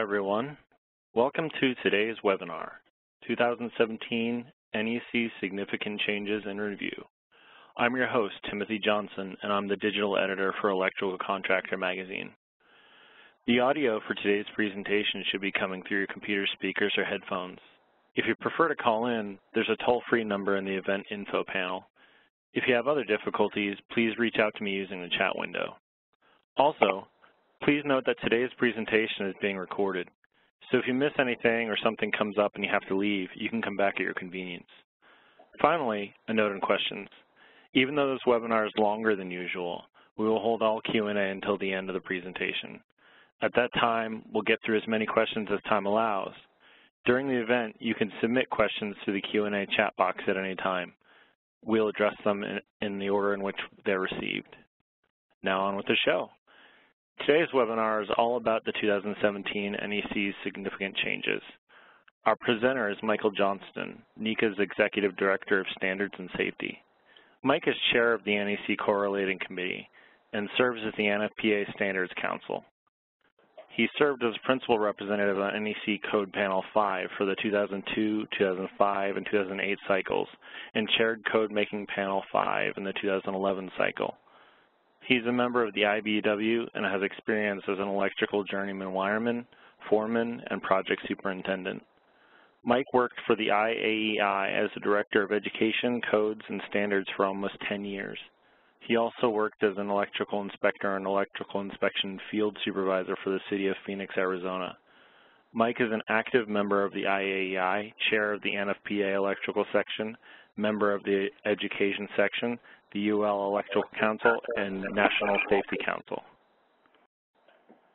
everyone. Welcome to today's webinar, 2017 NEC Significant Changes in Review. I'm your host, Timothy Johnston, and I'm the digital editor for Electrical Contractor magazine. The audio for today's presentation should be coming through your computer speakers or headphones. If you prefer to call in, there's a toll-free number in the event info panel. If you have other difficulties, please reach out to me using the chat window. Also, please note that today's presentation is being recorded. So if you miss anything or something comes up and you have to leave, you can come back at your convenience. Finally, a note on questions. Even though this webinar is longer than usual, we will hold all Q&A until the end of the presentation. At that time, we'll get through as many questions as time allows. During the event, you can submit questions to the Q&A chat box at any time. We'll address them in the order in which they're received. Now on with the show. Today's webinar is all about the 2017 NEC's significant changes. Our presenter is Michael Johnston, NECA's Executive Director of Standards and Safety. Mike is Chair of the NEC Correlating Committee and serves as the NFPA Standards Council. He served as Principal Representative on NEC Code Panel 5 for the 2002, 2005, and 2008 cycles, and chaired Code Making Panel 5 in the 2011 cycle. He's a member of the IBEW and has experience as an electrical journeyman wireman, foreman, and project superintendent. Mike worked for the IAEI as the Director of Education, Codes, and Standards for almost 10 years. He also worked as an electrical inspector and electrical inspection field supervisor for the city of Phoenix, Arizona. Mike is an active member of the IAEI, chair of the NFPA Electrical Section, member of the Education Section, the UL Electrical Council, and National Safety Council.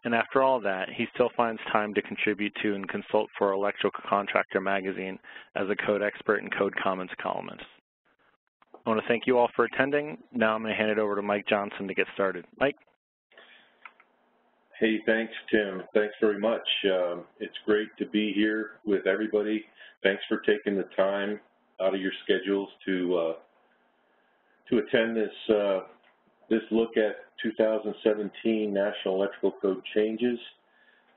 And after all that, he still finds time to contribute to and consult for Electrical Contractor magazine as a code expert and code comments columnist. I want to thank you all for attending. Now I'm going to hand it over to Mike Johnston to get started. Mike? Hey, thanks, Tim. Thanks very much. It's great to be here with everybody. Thanks for taking the time out of your schedules to attend this look at 2017 National Electrical Code changes.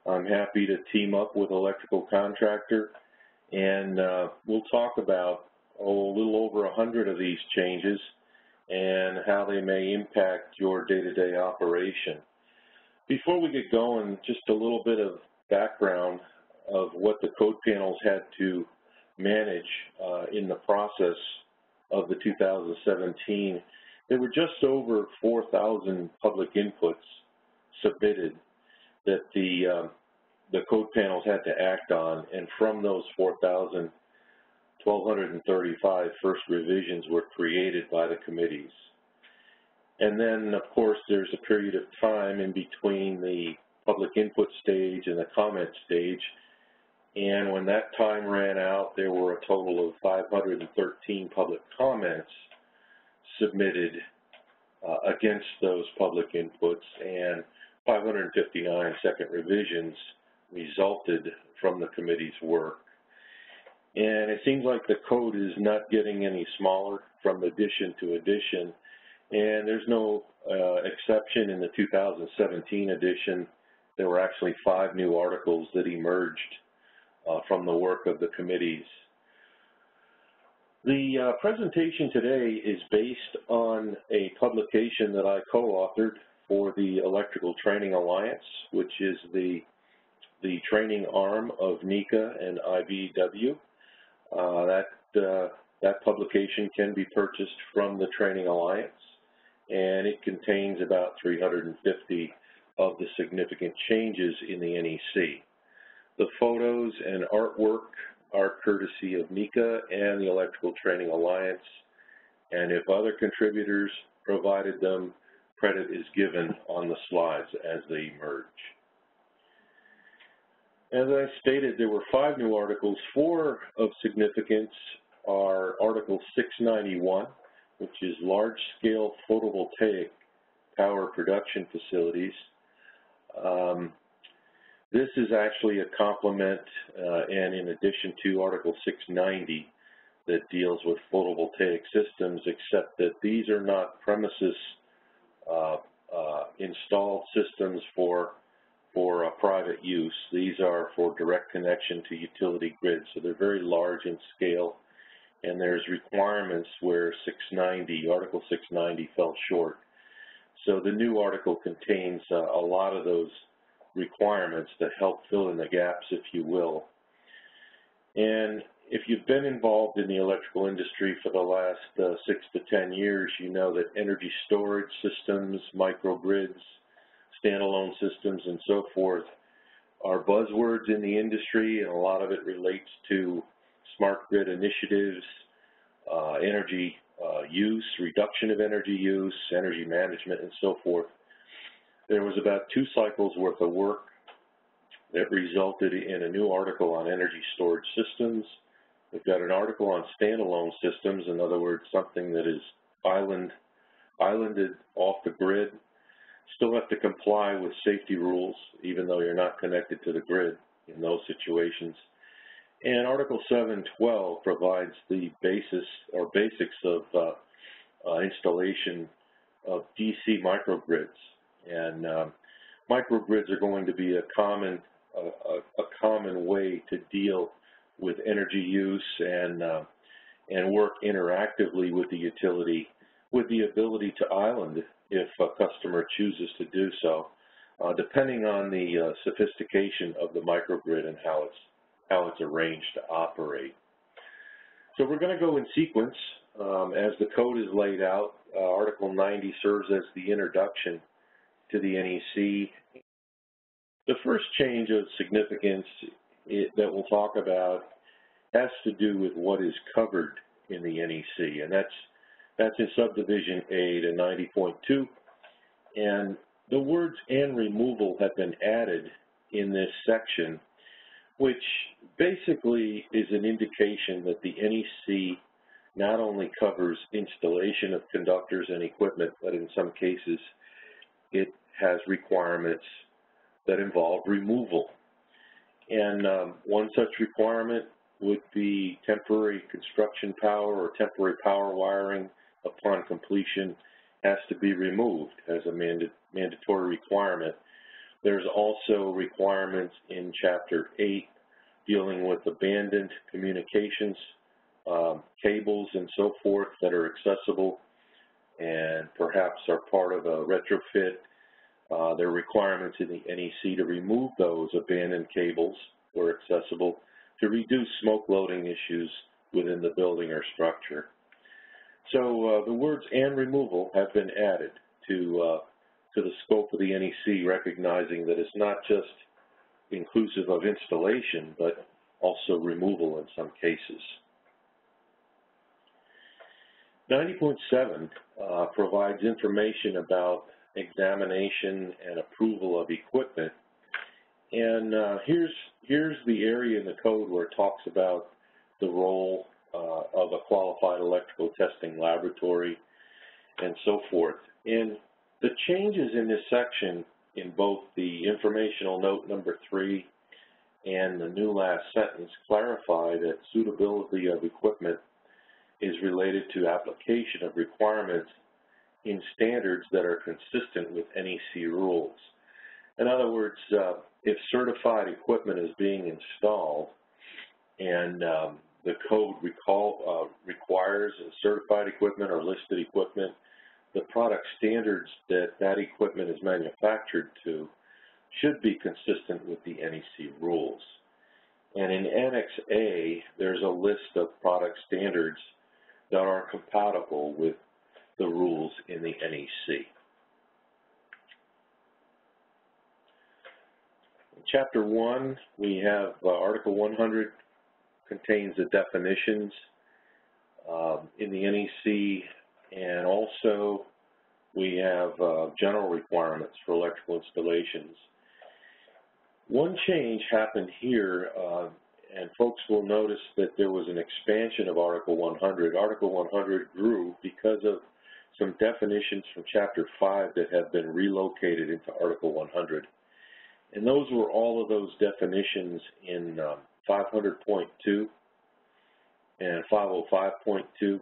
I'm happy to team up with Electrical Contractor, and we'll talk about a little over 100 of these changes and how they may impact your day-to-day operation. Before we get going, just a little bit of background of what the code panels had to manage in the process of the 2017. There were just over 4,000 public inputs submitted that the code panels had to act on, and from those 4,000, 1,235 first revisions were created by the committees. And then, of course, there's a period of time in between the public input stage and the comment stage, and when that time ran out, there were a total of 513 public comments submitted against those public inputs, and 559 second revisions resulted from the committee's work. And it seems like the code is not getting any smaller from edition to edition, and there's no exception in the 2017 edition. There were actually 5 new articles that emerged from the work of the committees. The presentation today is based on a publication that I co-authored for the Electrical Training Alliance, which is the training arm of NECA and IBEW. That publication can be purchased from the Training Alliance, and it contains about 350 of the significant changes in the NEC. The photos and artwork are courtesy of NECA and the Electrical Training Alliance, and if other contributors provided them, credit is given on the slides as they emerge. As I stated, there were 5 new articles. 4 of significance are Article 691, which is large-scale photovoltaic power production facilities. This is actually a complement and in addition to Article 690 that deals with photovoltaic systems, except that these are not premises installed systems for for private use. These are for direct connection to utility grids, so they're very large in scale, and there's requirements where Article 690 fell short. So the new article contains a lot of those requirements that help fill in the gaps, if you will. And if you've been involved in the electrical industry for the last 6 to 10 years, you know that energy storage systems, microgrids, standalone systems, and so forth are buzzwords in the industry, and a lot of it relates to smart grid initiatives, energy use, reduction of energy use, energy management, and so forth. There was about 2 cycles worth of work that resulted in a new article on energy storage systems. We've got an article on standalone systems, in other words, something that is islanded off the grid. Still have to comply with safety rules, even though you're not connected to the grid in those situations. And Article 712 provides the basis or basics of installation of DC microgrids. And microgrids are going to be a common way to deal with energy use and work interactively with the utility, with the ability to island if a customer chooses to do so, depending on the sophistication of the microgrid and how it's arranged to operate. So we're going to go in sequence as the code is laid out. Article 90 serves as the introduction to the NEC. The first change of significance that we'll talk about has to do with what is covered in the NEC, and that's in subdivision A to 90.2, and the words "and removal" have been added in this section, which basically is an indication that the NEC not only covers installation of conductors and equipment, but in some cases it has requirements that involve removal. And one such requirement would be temporary construction power or temporary power wiring upon completion has to be removed as a mandatory requirement. There's also requirements in Chapter 8 dealing with abandoned communications, cables and so forth that are accessible and perhaps are part of a retrofit. There are requirements in the NEC to remove those abandoned cables where accessible to reduce smoke loading issues within the building or structure. So the words "and removal" have been added to the scope of the NEC, recognizing that it's not just inclusive of installation, but also removal in some cases. 90.7 provides information about examination and approval of equipment. And here's the area in the code where it talks about the role of a qualified electrical testing laboratory and so forth. And the changes in this section in both the informational note number 3 and the new last sentence clarify that suitability of equipment is related to application of requirements in standards that are consistent with NEC rules. In other words, if certified equipment is being installed and the code requires certified equipment or listed equipment, the product standards that that equipment is manufactured to should be consistent with the NEC rules. And in Annex A, there's a list of product standards that are compatible with the rules in the NEC. In Chapter 1, we have Article 100 contains the definitions in the NEC, and also we have general requirements for electrical installations. One change happened here, and folks will notice that there was an expansion of Article 100. Article 100 grew because of some definitions from Chapter 5 that have been relocated into Article 100. And those were all of those definitions in 500.2 and 505.2.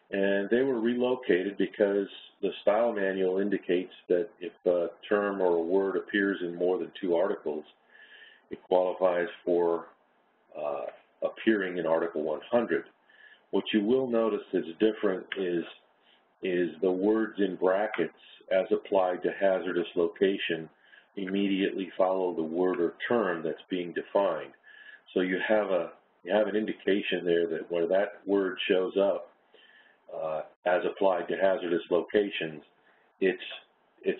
And they were relocated because the style manual indicates that if a term or a word appears in more than 2 articles, it qualifies for appearing in Article 100. What you will notice that's different is the words in brackets as applied to hazardous location immediately follow the word or term that's being defined. So you have an indication there that where that word shows up as applied to hazardous locations, its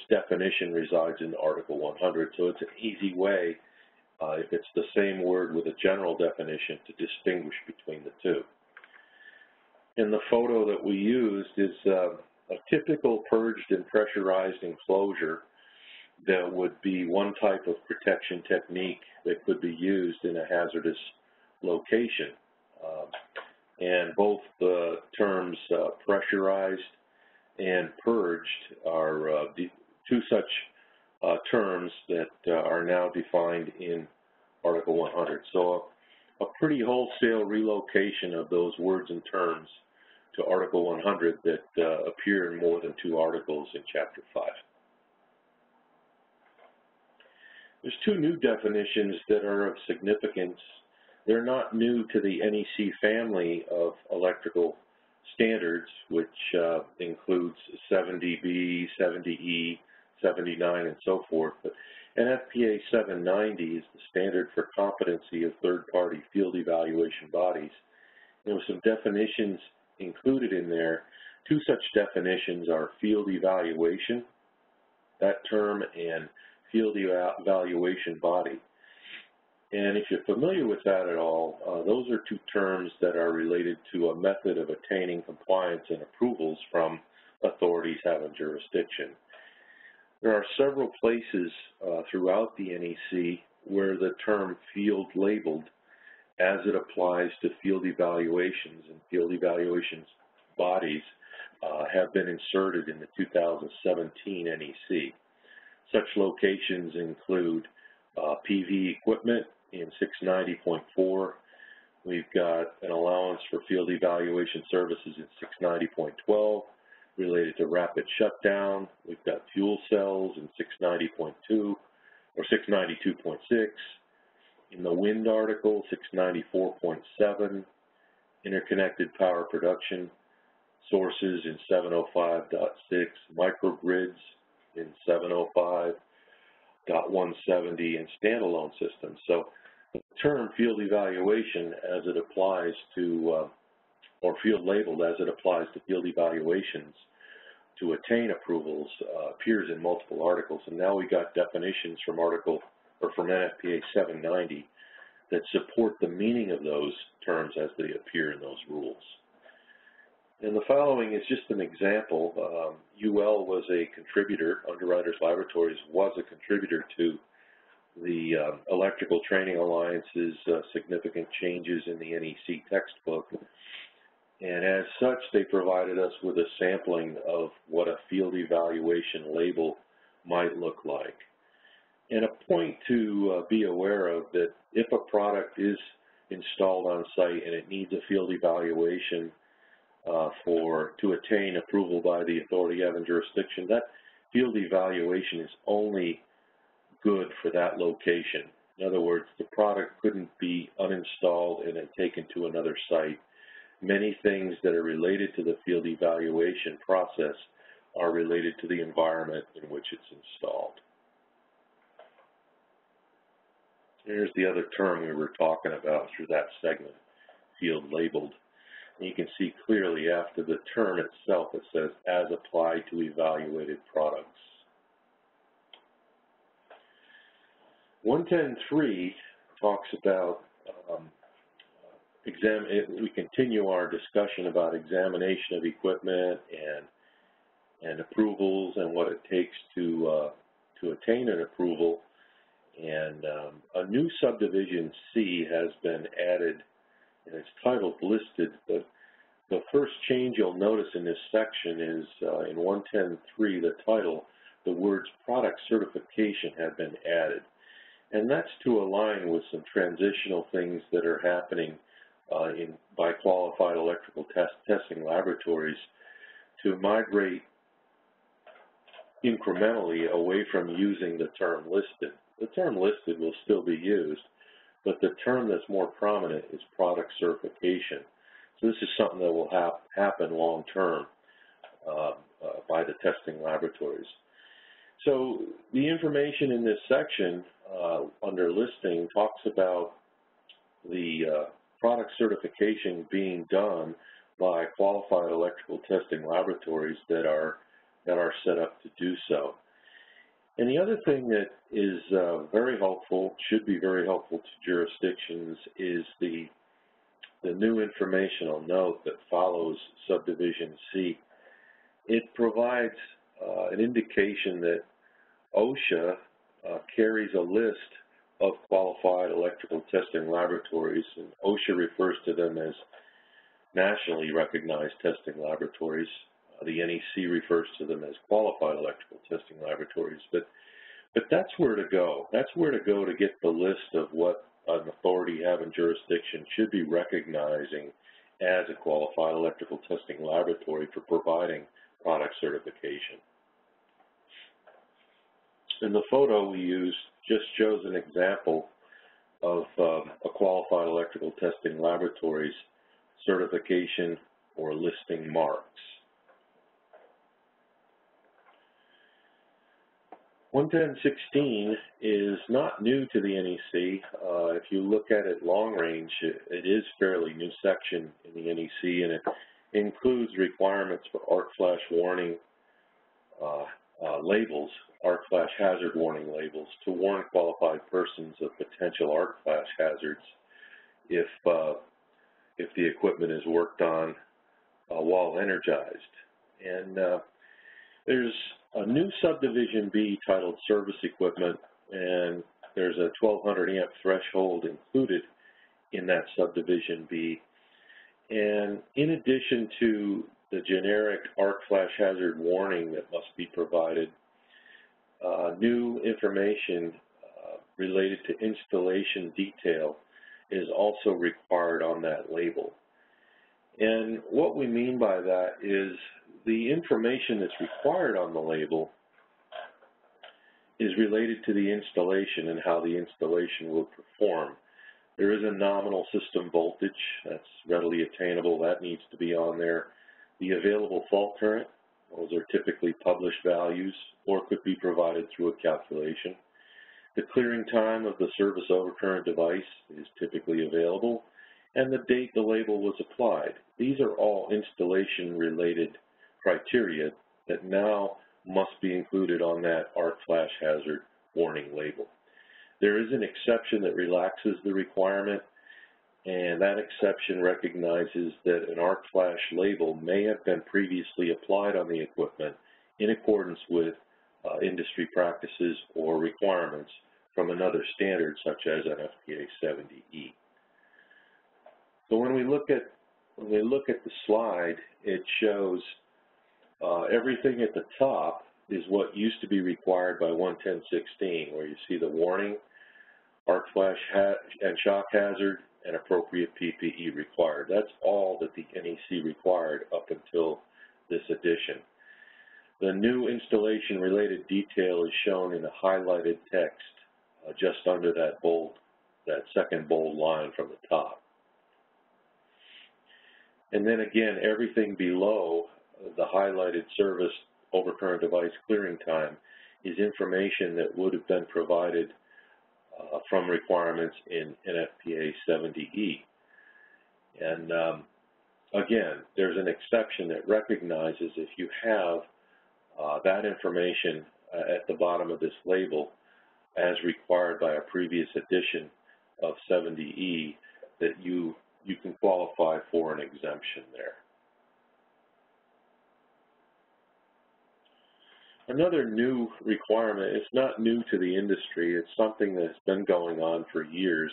definition resides in Article 100. So it's an easy way, if it's the same word with a general definition, to distinguish between the two. And the photo that we used is a typical purged and pressurized enclosure that would be one type of protection technique that could be used in a hazardous location. And both the terms pressurized and purged are two such terms that are now defined in Article 100. So a pretty wholesale relocation of those words and terms to Article 100 that appear in more than 2 articles in Chapter 5. There's 2 new definitions that are of significance. They're not new to the NEC family of electrical standards, which includes 70B, 70E, 79, and so forth. But NFPA 790 is the standard for competency of third-party field evaluation bodies. There were some definitions included in there. 2 such definitions are field evaluation, that term, and field evaluation body. And if you're familiar with that at all, those are 2 terms that are related to a method of attaining compliance and approvals from authorities having jurisdiction. There are several places throughout the NEC where the term field labeled as it applies to field evaluations and field evaluations bodies have been inserted in the 2017 NEC. Such locations include PV equipment in 690.4. We've got an allowance for field evaluation services in 690.12 related to rapid shutdown. We've got fuel cells in 690.2 or 692.6. In the wind article, 694.7, interconnected power production sources in 705.6, microgrids in 705.170, and standalone systems. So the term field evaluation as it applies to, or field labeled as it applies to field evaluations to attain approvals appears in multiple articles. And now we got definitions from from NFPA 790 that support the meaning of those terms as they appear in those rules. And the following is just an example. UL was a contributor, Underwriters Laboratories was a contributor to the Electrical Training Alliance's significant changes in the NEC textbook. And as such, they provided us with a sampling of what a field evaluation label might look like. And a point to be aware of that if a product is installed on site and it needs a field evaluation to attain approval by the authority having jurisdiction, that field evaluation is only good for that location. In other words, the product couldn't be uninstalled and then taken to another site. Many things that are related to the field evaluation process are related to the environment in which it's installed. Here's the other term we were talking about through that segment, field labeled. And you can see clearly after the term itself, it says, as applied to evaluated products. 110.3 talks about, we continue our discussion about examination of equipment and approvals and what it takes to attain an approval. And a new subdivision C has been added, and it's titled listed, but the first change you'll notice in this section is in 110.3, the title, the words product certification have been added. And that's to align with some transitional things that are happening by qualified electrical testing laboratories to migrate incrementally away from using the term listed. The term listed will still be used, but the term that's more prominent is product certification. So this is something that will happen long term by the testing laboratories. So the information in this section under listing talks about the product certification being done by qualified electrical testing laboratories that are set up to do so. And the other thing that is very helpful, should be very helpful to jurisdictions, is the new informational note that follows subdivision C. It provides an indication that OSHA carries a list of qualified electrical testing laboratories, and OSHA refers to them as nationally recognized testing laboratories. The NEC refers to them as qualified electrical testing laboratories, but that's where to go. That's where to go to get the list of what an authority having jurisdiction should be recognizing as a qualified electrical testing laboratory for providing product certification. And the photo we use just shows an example of a qualified electrical testing laboratory's certification or listing marks. 110.16 is not new to the NEC. If you look at it long range, it is fairly new section in the NEC, and it includes requirements for arc flash warning labels, arc flash hazard warning labels, to warn qualified persons of potential arc flash hazards if the equipment is worked on while energized. And there's a new subdivision B titled Service Equipment, and there's a 1200 amp threshold included in that subdivision B. And in addition to the generic arc flash hazard warning that must be provided, new information related to installation detail is also required on that label. And what we mean by that is the information that's required on the label is related to the installation and how the installation will perform. There is a nominal system voltage that's readily attainable. That needs to be on there. The available fault current, those are typically published values or could be provided through a calculation. The clearing time of the service overcurrent device is typically available, and the date the label was applied. These are all installation-related criteria that now must be included on that arc flash hazard warning label. There is an exception that relaxes the requirement, and that exception recognizes that an arc flash label may have been previously applied on the equipment in accordance with industry practices or requirements from another standard such as NFPA 70E. So when we look at the slide, it shows everything at the top is what used to be required by 110.16, where you see the warning, arc flash and shock hazard, and appropriate PPE required. That's all that the NEC required up until this edition. The new installation-related detail is shown in a highlighted text just under that second bold line from the top. And then again, everything below the highlighted service overcurrent device clearing time is information that would have been provided from requirements in NFPA 70E. And again, there's an exception that recognizes if you have that information at the bottom of this label as required by a previous edition of 70E, that you can qualify for an exemption there. Another new requirement, it's not new to the industry, it's something that's been going on for years,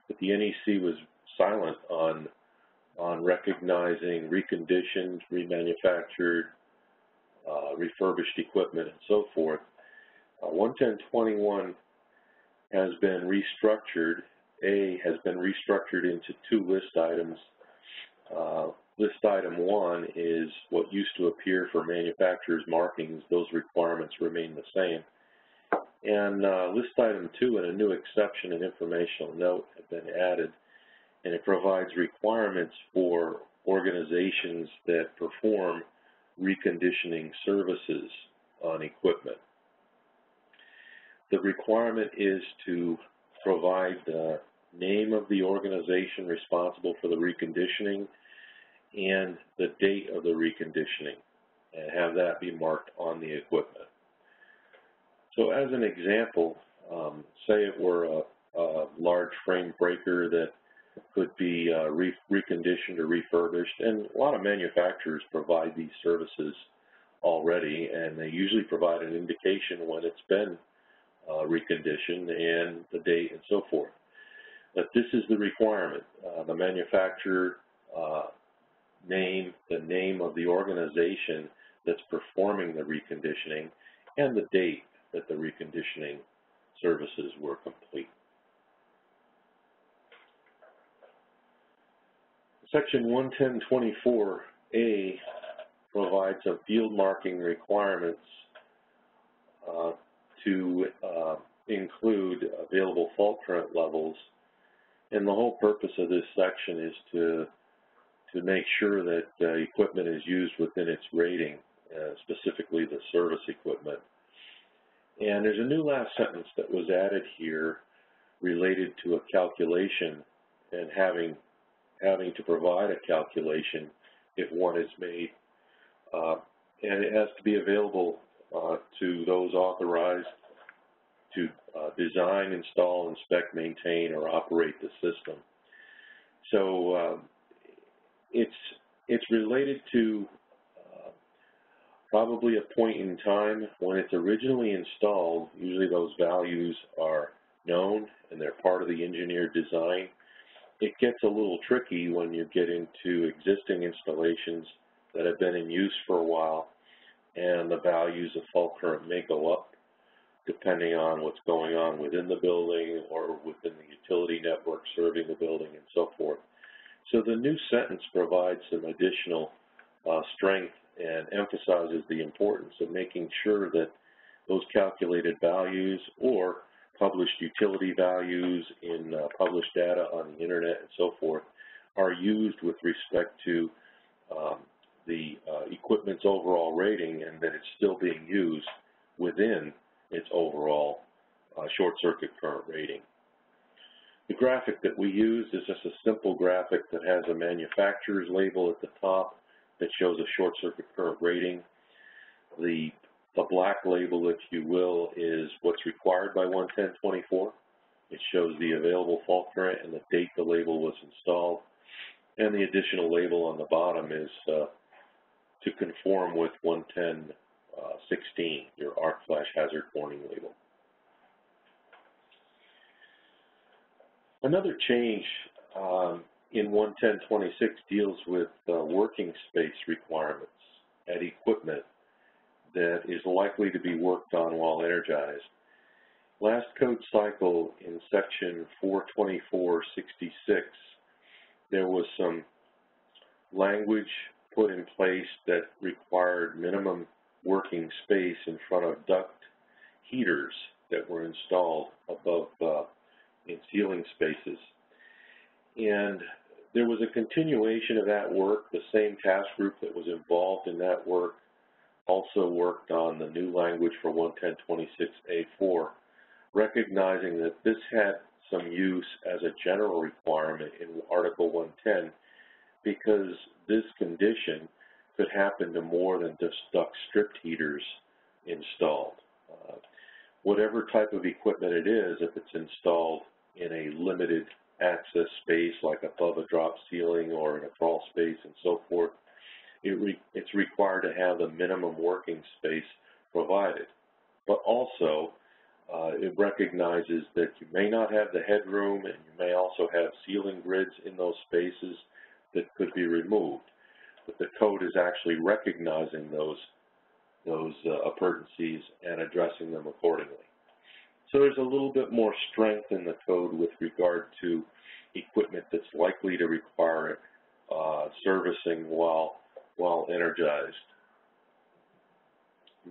but the NEC was silent on recognizing reconditioned, remanufactured, refurbished equipment and so forth. 110.21 has been restructured. A has been restructured into two list items. List item 1 is what used to appear for manufacturer's markings. Those requirements remain the same. And list item 2 and a new exception and informational note have been added, and it provides requirements for organizations that perform reconditioning services on equipment. The requirement is to provide the name of the organization responsible for the reconditioning and the date of the reconditioning, and have that be marked on the equipment. So as an example, say it were a large frame breaker that could be reconditioned or refurbished, and a lot of manufacturers provide these services already, and they usually provide an indication when it's been reconditioned and the date and so forth. But this is the requirement: the manufacturer name, the name of the organization that's performing the reconditioning, and the date that the reconditioning services were complete. Section 11024A provides some field marking requirements to include available fault current levels, and the whole purpose of this section is to make sure that equipment is used within its rating, specifically the service equipment. And there's a new last sentence that was added here related to a calculation and having to provide a calculation if one is made. And it has to be available to those authorized to design, install, inspect, maintain, or operate the system. So it's related to probably a point in time when it's originally installed. Usually those values are known and they're part of the engineered design. It gets a little tricky when you get into existing installations that have been in use for a while, and the values of fault current may go up depending on what's going on within the building or within the utility network serving the building and so forth. So the new sentence provides some additional strength and emphasizes the importance of making sure that those calculated values or published utility values in published data on the internet and so forth are used with respect to the equipment's overall rating, and that it's still being used within its overall short circuit current rating. The graphic that we use is just a simple graphic that has a manufacturer's label at the top that shows a short circuit current rating. The black label, if you will, is what's required by 11024. It shows the available fault current and the date the label was installed. And the additional label on the bottom is to conform with 11016, your arc flash hazard warning label. Another change in 11026 deals with working space requirements at equipment that is likely to be worked on while energized. Last code cycle in section 42466, there was some language put in place that required minimum working space in front of duct heaters that were installed above in ceiling spaces. And there was a continuation of that work. The same task group that was involved in that work also worked on the new language for 11026A4, recognizing that this had some use as a general requirement in Article 110 because this condition could happen to more than just duct stripped heaters installed. Whatever type of equipment it is, if it's installed in a limited access space like above a drop ceiling or in a crawl space and so forth, it's required to have the minimum working space provided. But also, it recognizes that you may not have the headroom, and you may also have ceiling grids in those spaces that could be removed. But the code is actually recognizing those appurtenances and addressing them accordingly. So there's a little bit more strength in the code with regard to equipment that's likely to require servicing while energized.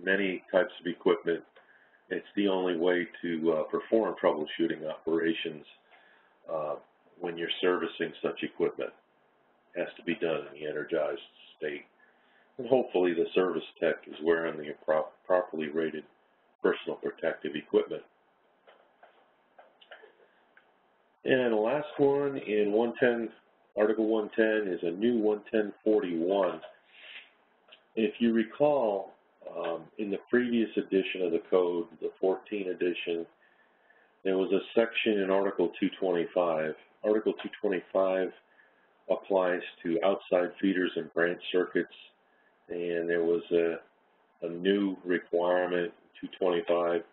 Many types of equipment, it's the only way to perform troubleshooting operations when you're servicing such equipment. It has to be done in the energized state. And hopefully the service tech is wearing the properly rated personal protective equipment. And the last one in 110, Article 110 is a new 11041. If you recall, in the previous edition of the code, the 14 edition, there was a section in Article 225. Article 225 applies to outside feeders and branch circuits, and there was a new requirement, 225.56,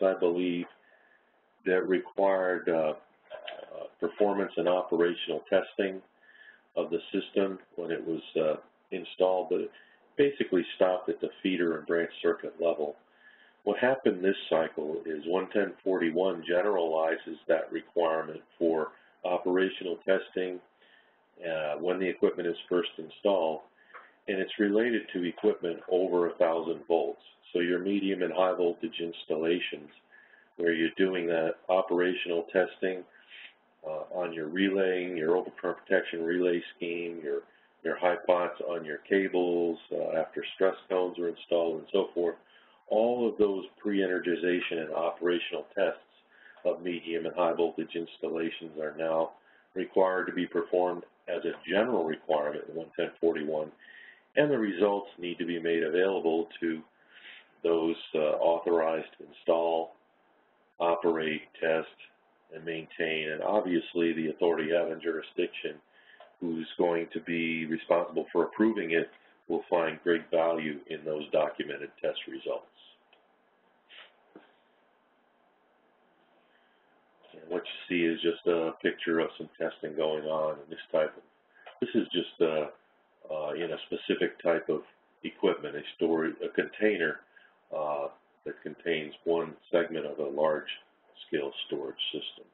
I believe, that required performance and operational testing of the system when it was installed, but it basically stopped at the feeder and branch circuit level. What happened this cycle is 11041 generalizes that requirement for operational testing when the equipment is first installed, and it's related to equipment over 1,000 volts. So your medium and high voltage installations, where you're doing that operational testing on your relaying, your overcurrent protection relay scheme, your high pots on your cables after stress cones are installed and so forth. All of those pre-energization and operational tests of medium and high voltage installations are now required to be performed as a general requirement in 11041, and the results need to be made available to those authorized to install, operate, test, and maintain, and obviously the authority having jurisdiction who's going to be responsible for approving it will find great value in those documented test results. And what you see is just a picture of some testing going on in this is just in a specific type of equipment, a container that contains one segment of a large-scale storage system.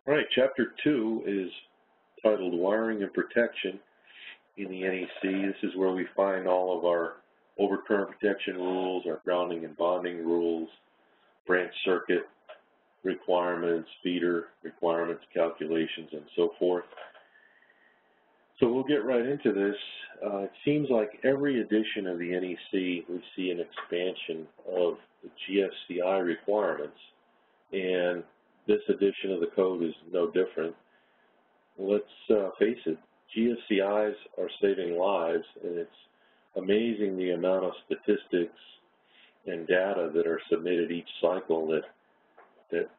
All right, Chapter 2 is titled Wiring and Protection in the NEC. This is where we find all of our overcurrent protection rules, our grounding and bonding rules, branch circuit requirements, feeder requirements, calculations, and so forth. So we'll get right into this. It seems like every edition of the NEC, we see an expansion of the GFCI requirements, and this edition of the code is no different. Let's face it, GFCIs are saving lives, and it's amazing the amount of statistics and data that are submitted each cycle that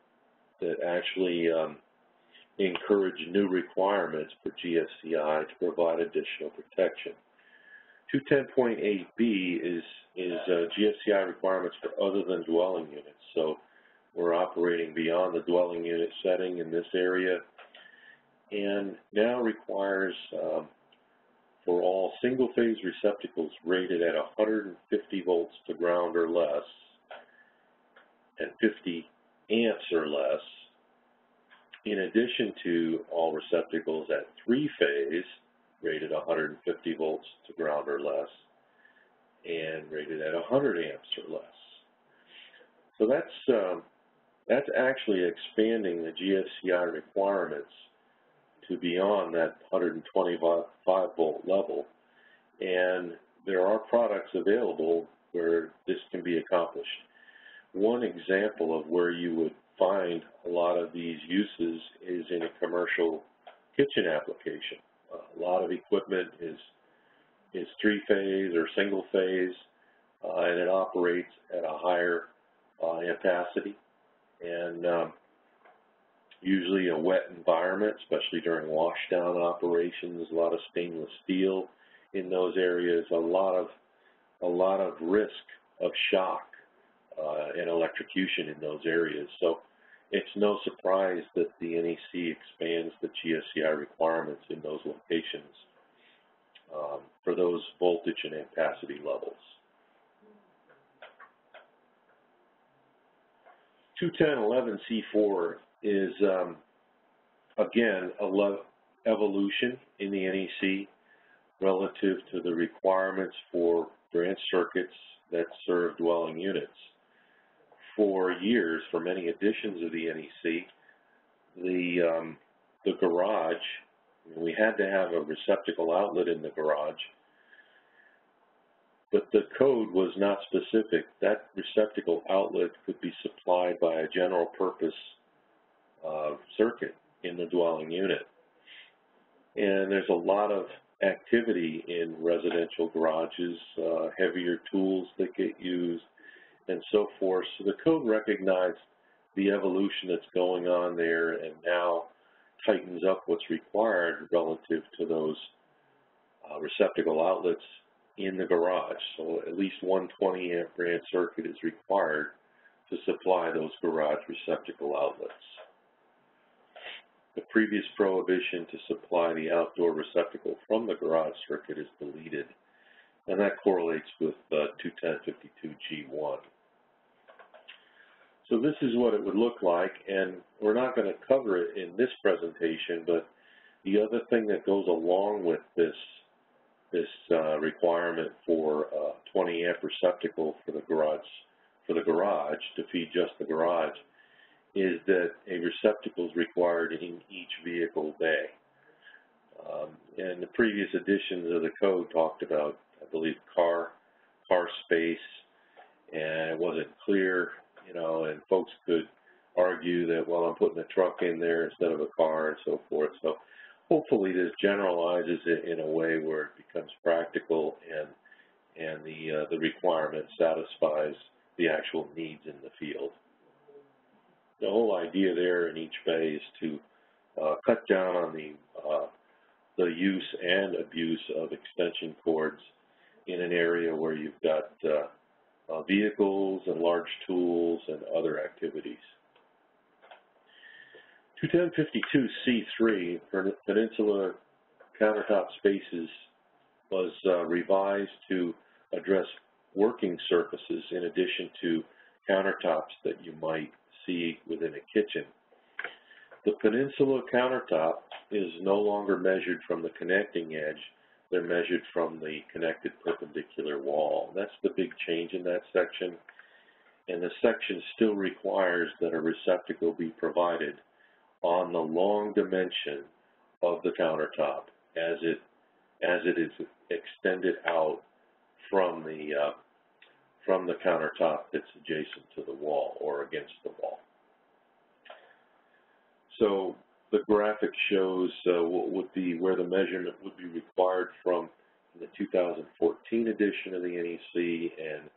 actually encourage new requirements for GFCI to provide additional protection. 210.8b is GFCI requirements for other than dwelling units. So we're operating beyond the dwelling unit setting in this area, and now requires for all single-phase receptacles rated at 150 volts to ground or less and 50 amps or less, in addition to all receptacles at three-phase rated 150 volts to ground or less and rated at 100 amps or less. So that's actually expanding the GFCI requirements to beyond that 125 volt level, and there are products available where this can be accomplished. One example of where you would find a lot of these uses is in a commercial kitchen application. A lot of equipment is three-phase or single-phase, and it operates at a higher ampacity, and usually a wet environment, especially during washdown operations. A lot of stainless steel in those areas. A lot of risk of shock and electrocution in those areas. So it's no surprise that the NEC expands the GFCI requirements in those locations for those voltage and ampacity levels. 210.11c4 is again, evolution in the NEC relative to the requirements for branch circuits that serve dwelling units. For years, for many editions of the NEC, the garage, we had to have a receptacle outlet in the garage, but the code was not specific. That receptacle outlet could be supplied by a general purpose circuit in the dwelling unit. And there's a lot of activity in residential garages, heavier tools that get used, and so forth. So the code recognized the evolution that's going on there and now tightens up what's required relative to those receptacle outlets in the garage. So at least one 20-amp branch circuit is required to supply those garage receptacle outlets. The previous prohibition to supply the outdoor receptacle from the garage circuit is deleted, and that correlates with 21052G1. So this is what it would look like, and we're not going to cover it in this presentation, but the other thing that goes along with this requirement for a 20-amp receptacle for the garage to feed just the garage is that a receptacle is required in each vehicle bay. And the previous editions of the code talked about, I believe, car space, and it wasn't clear, you know, and folks could argue that, well, I'm putting a truck in there instead of a car and so forth. So hopefully this generalizes it in a way where it becomes practical and the requirement satisfies the actual needs in the field. The whole idea there in each bay is to cut down on the use and abuse of extension cords in an area where you've got vehicles and large tools and other activities. 21052C3, Peninsular Countertop Spaces, was revised to address working surfaces in addition to countertops that you might see within a kitchen. The Peninsular countertop is no longer measured from the connecting edge. They're measured from the connected perpendicular wall. That's the big change in that section. And the section still requires that a receptacle be provided on the long dimension of the countertop as it is extended out from the countertop that's adjacent to the wall or against the wall. So the graphic shows what would be where the measurement would be required from the 2014 edition of the NEC and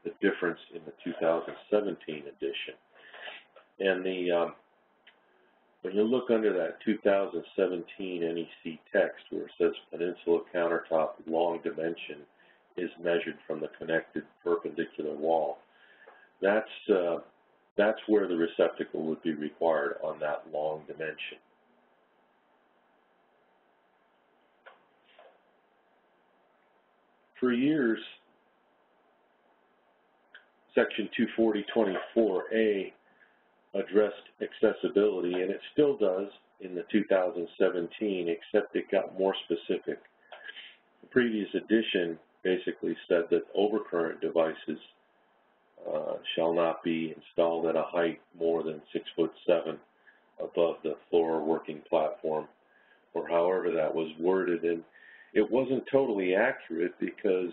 the difference in the 2017 edition. And when you look under that 2017 NEC text where it says Peninsular countertop long dimension is measured from the connected perpendicular wall, that's where the receptacle would be required on that long dimension. For years, Section 240.24a addressed accessibility, and it still does in the 2017, except it got more specific. The previous edition basically said that overcurrent devices shall not be installed at a height more than 6'7" above the floor working platform, or however that was worded. And it wasn't totally accurate because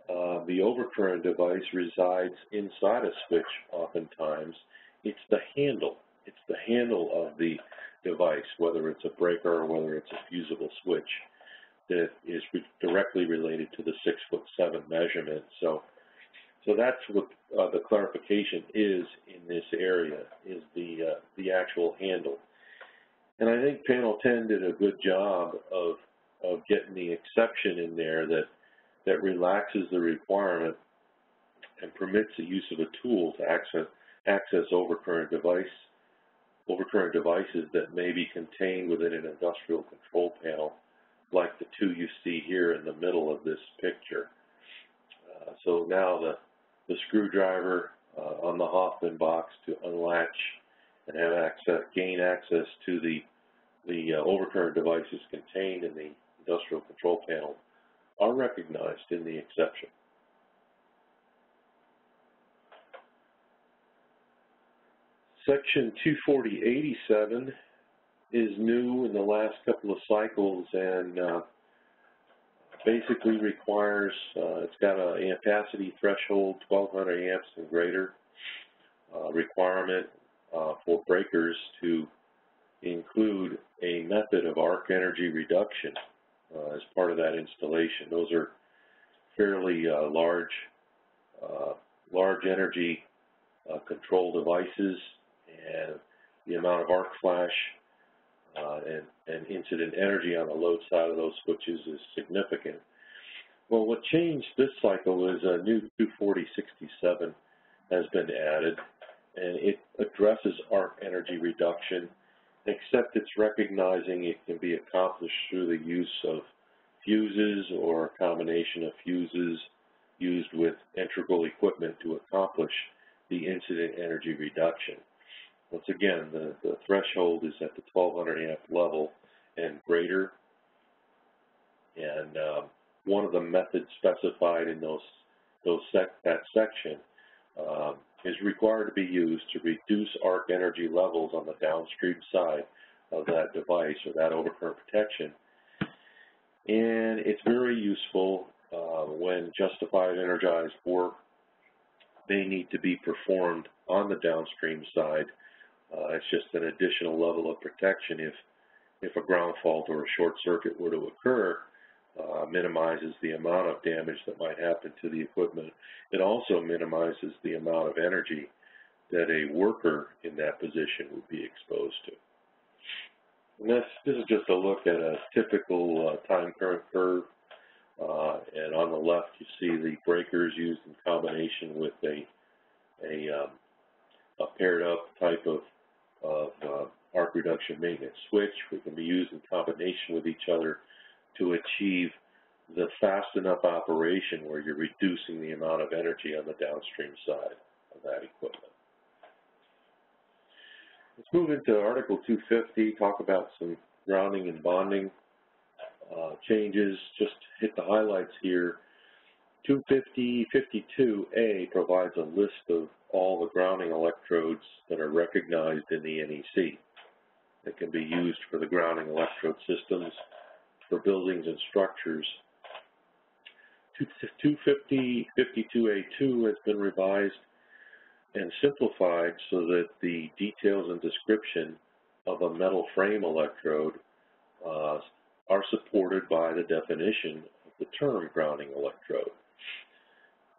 the overcurrent device resides inside a switch oftentimes. It's the handle. It's the handle of the device, whether it's a breaker or whether it's a fusible switch, that is directly related to the 6'7" measurement. So that's what the clarification is in this area, is the actual handle. And I think Panel 10 did a good job of getting the exception in there that relaxes the requirement and permits the use of a tool to access overcurrent devices that may be contained within an industrial control panel, like the two you see here in the middle of this picture. So now the screwdriver on the Hoffman box to unlatch and have gain access to the the overcurrent devices contained in the industrial control panel are recognized in the exception. Section 24087 is new in the last couple of cycles and basically requires, it's got a ampacity threshold, 1200 amps and greater, requirement for breakers to include a method of arc energy reduction as part of that installation. Those are fairly large energy control devices, and the amount of arc flash and incident energy on the load side of those switches is significant. Well, what changed this cycle is a new 24067 has been added, and it addresses arc energy reduction, except it's recognizing it can be accomplished through the use of fuses or a combination of fuses used with integral equipment to accomplish the incident energy reduction. Once again, the threshold is at the 1200 amp level and greater, and one of the methods specified in that section is required to be used to reduce arc energy levels on the downstream side of that device or that overcurrent protection. And it's very useful when justified energized work may need to be performed on the downstream side. It's just an additional level of protection if a ground fault or a short circuit were to occur. Minimizes the amount of damage that might happen to the equipment. It also minimizes the amount of energy that a worker in that position would be exposed to. And this is just a look at a typical time current curve. And on the left, you see the breakers used in combination with a paired up type of arc reduction maintenance switch. We can be used in combination with each other to achieve the fast enough operation where you're reducing the amount of energy on the downstream side of that equipment. Let's move into Article 250, talk about some grounding and bonding changes. Just hit the highlights here. 250.52a provides a list of all the grounding electrodes that are recognized in the NEC that can be used for the grounding electrode systems for buildings and structures. 250.52a2 has been revised and simplified so that the details and description of a metal frame electrode are supported by the definition of the term grounding electrode.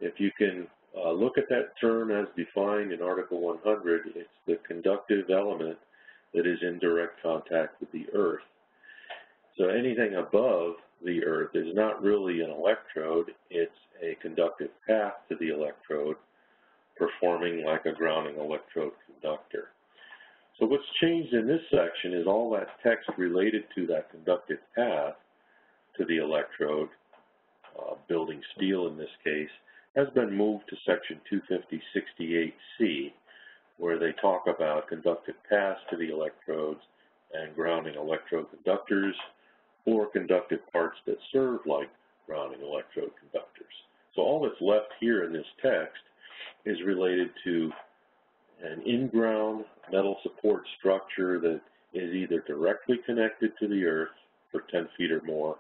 If you can look at that term as defined in Article 100, it's the conductive element that is in direct contact with the earth. So anything above the earth is not really an electrode, it's a conductive path to the electrode, performing like a grounding electrode conductor. So what's changed in this section is all that text related to that conductive path to the electrode, building steel in this case, has been moved to Section 250.68c, where they talk about conductive paths to the electrodes and grounding electrode conductors, or conductive parts that serve like grounding electrode conductors. So all that's left here in this text is related to an in-ground metal support structure that is either directly connected to the earth for 10 feet or more,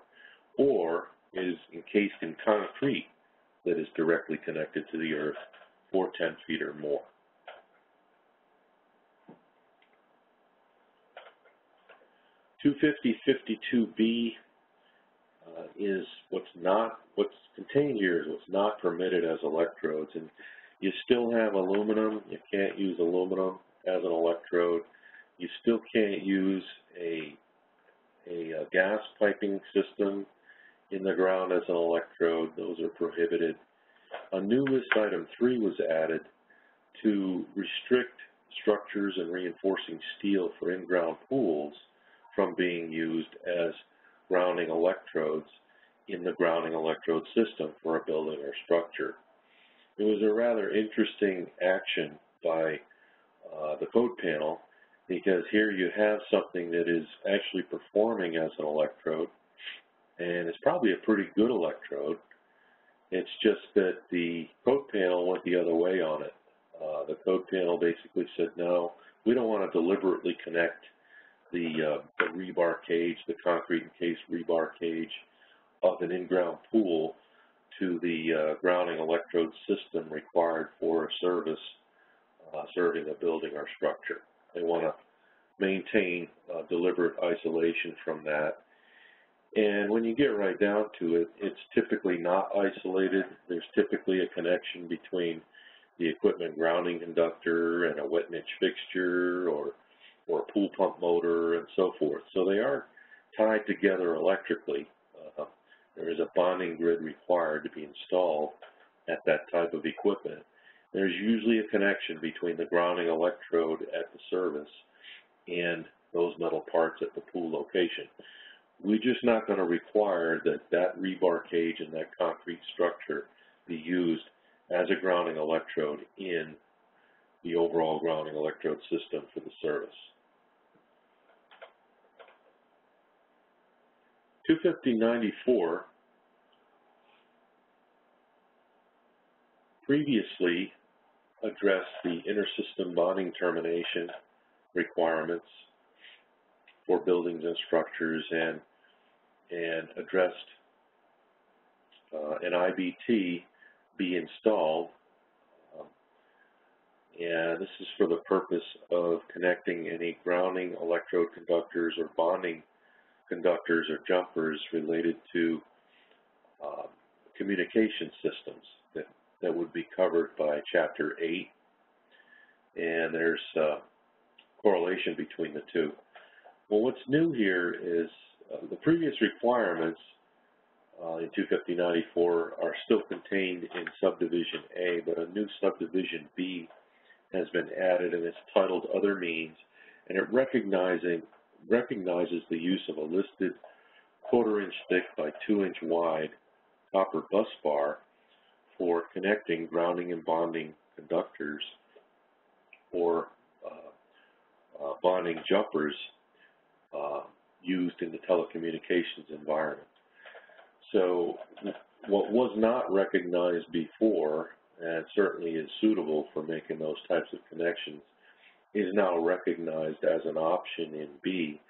or is encased in concrete that is directly connected to the earth for 10 feet or more. .250.52b is what's contained here is what's not permitted as electrodes, and you still have aluminum. You can't use aluminum as an electrode. You still can't use a gas piping system in the ground as an electrode. Those are prohibited. A new list item 3 was added to restrict structures and reinforcing steel for in-ground pools from being used as grounding electrodes in the grounding electrode system for a building or structure. It was a rather interesting action by the code panel, because here you have something that is actually performing as an electrode, and it's probably a pretty good electrode. It's just that the code panel went the other way on it. The code panel basically said, no, we don't want to deliberately connect the rebar cage, the concrete encased rebar cage of an in-ground pool to the grounding electrode system required for a service serving a building or structure. They want to maintain deliberate isolation from that. And when you get right down to it, it's typically not isolated. There's typically a connection between the equipment grounding conductor and a wet niche fixture or a pool pump motor and so forth. So they are tied together electrically. There is a bonding grid required to be installed at that type of equipment. There's usually a connection between the grounding electrode at the service and those metal parts at the pool location. We're just not going to require that that rebar cage and that concrete structure be used as a grounding electrode in the overall grounding electrode system for the service. 25094 previously addressed the intersystem bonding termination requirements for buildings and structures and addressed an IBT be installed. And this is for the purpose of connecting any grounding electrode conductors or bonding conductors or jumpers related to communication systems that would be covered by Chapter 8. And there's correlation between the two. Well, what's new here is the previous requirements in 25094 are still contained in Subdivision A, but a new Subdivision B has been added, and it's titled Other Means, and it recognizes the use of a listed 1/4 inch thick by 2 inch wide copper bus bar for connecting grounding and bonding conductors or bonding jumpers used in the telecommunications environment. So what was not recognized before, and certainly is suitable for making those types of connections, is now recognized as an option in B.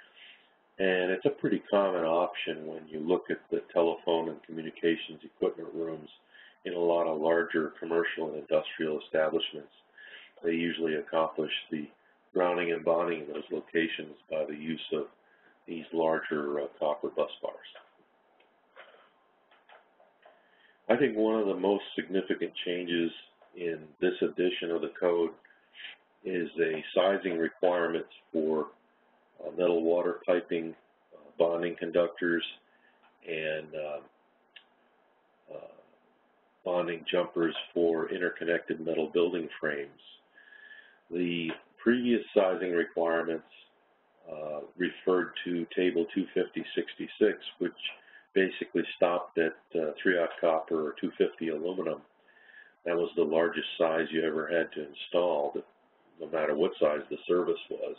And it's a pretty common option when you look at the telephone and communications equipment rooms in a lot of larger commercial and industrial establishments. They usually accomplish the grounding and bonding in those locations by the use of these larger copper bus bars. I think one of the most significant changes in this edition of the code is a sizing requirements for metal water piping, bonding conductors, and bonding jumpers for interconnected metal building frames. The previous sizing requirements referred to Table 250-66, which basically stopped at 3/0 copper or 250 aluminum. That was the largest size you ever had to install, no matter what size the service was.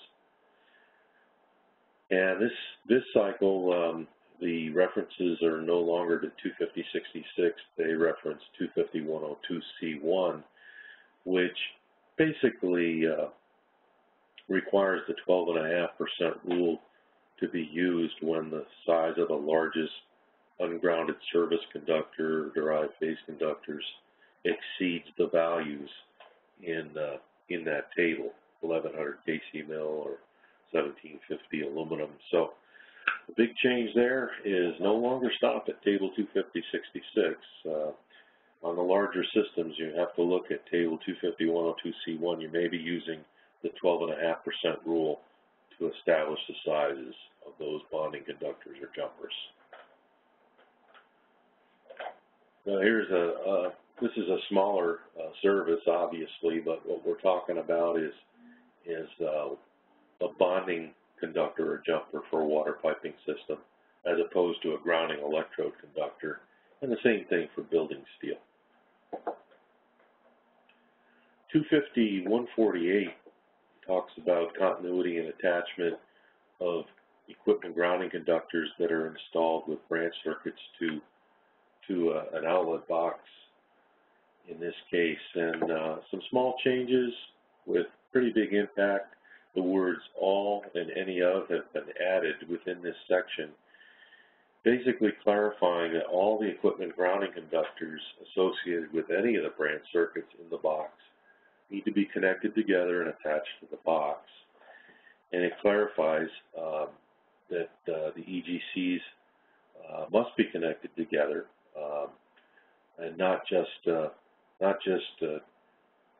And this cycle, the references are no longer to 250-66. They reference 250-102C1, which basically requires the 12.5% rule to be used when the size of the largest ungrounded service conductor or derived phase conductors exceeds the values in that table, 1100 kc mil or 1750 aluminum. So the big change there is no longer stop at Table 250-66. On the larger systems, you have to look at Table 250-102C1. You may be using the 12.5% rule to establish the sizes of those bonding conductors or jumpers. Now here's this is a smaller service, obviously, but what we're talking about is a bonding conductor or jumper for a water piping system, as opposed to a grounding electrode conductor, and the same thing for building steel. 250-148 talks about continuity and attachment of equipment grounding conductors that are installed with branch circuits to an outlet box in this case, and some small changes with pretty big impact. The words all and any of have been added within this section, basically clarifying that all the equipment grounding conductors associated with any of the branch circuits in the box need to be connected together and attached to the box. And it clarifies that the EGCs must be connected together and not just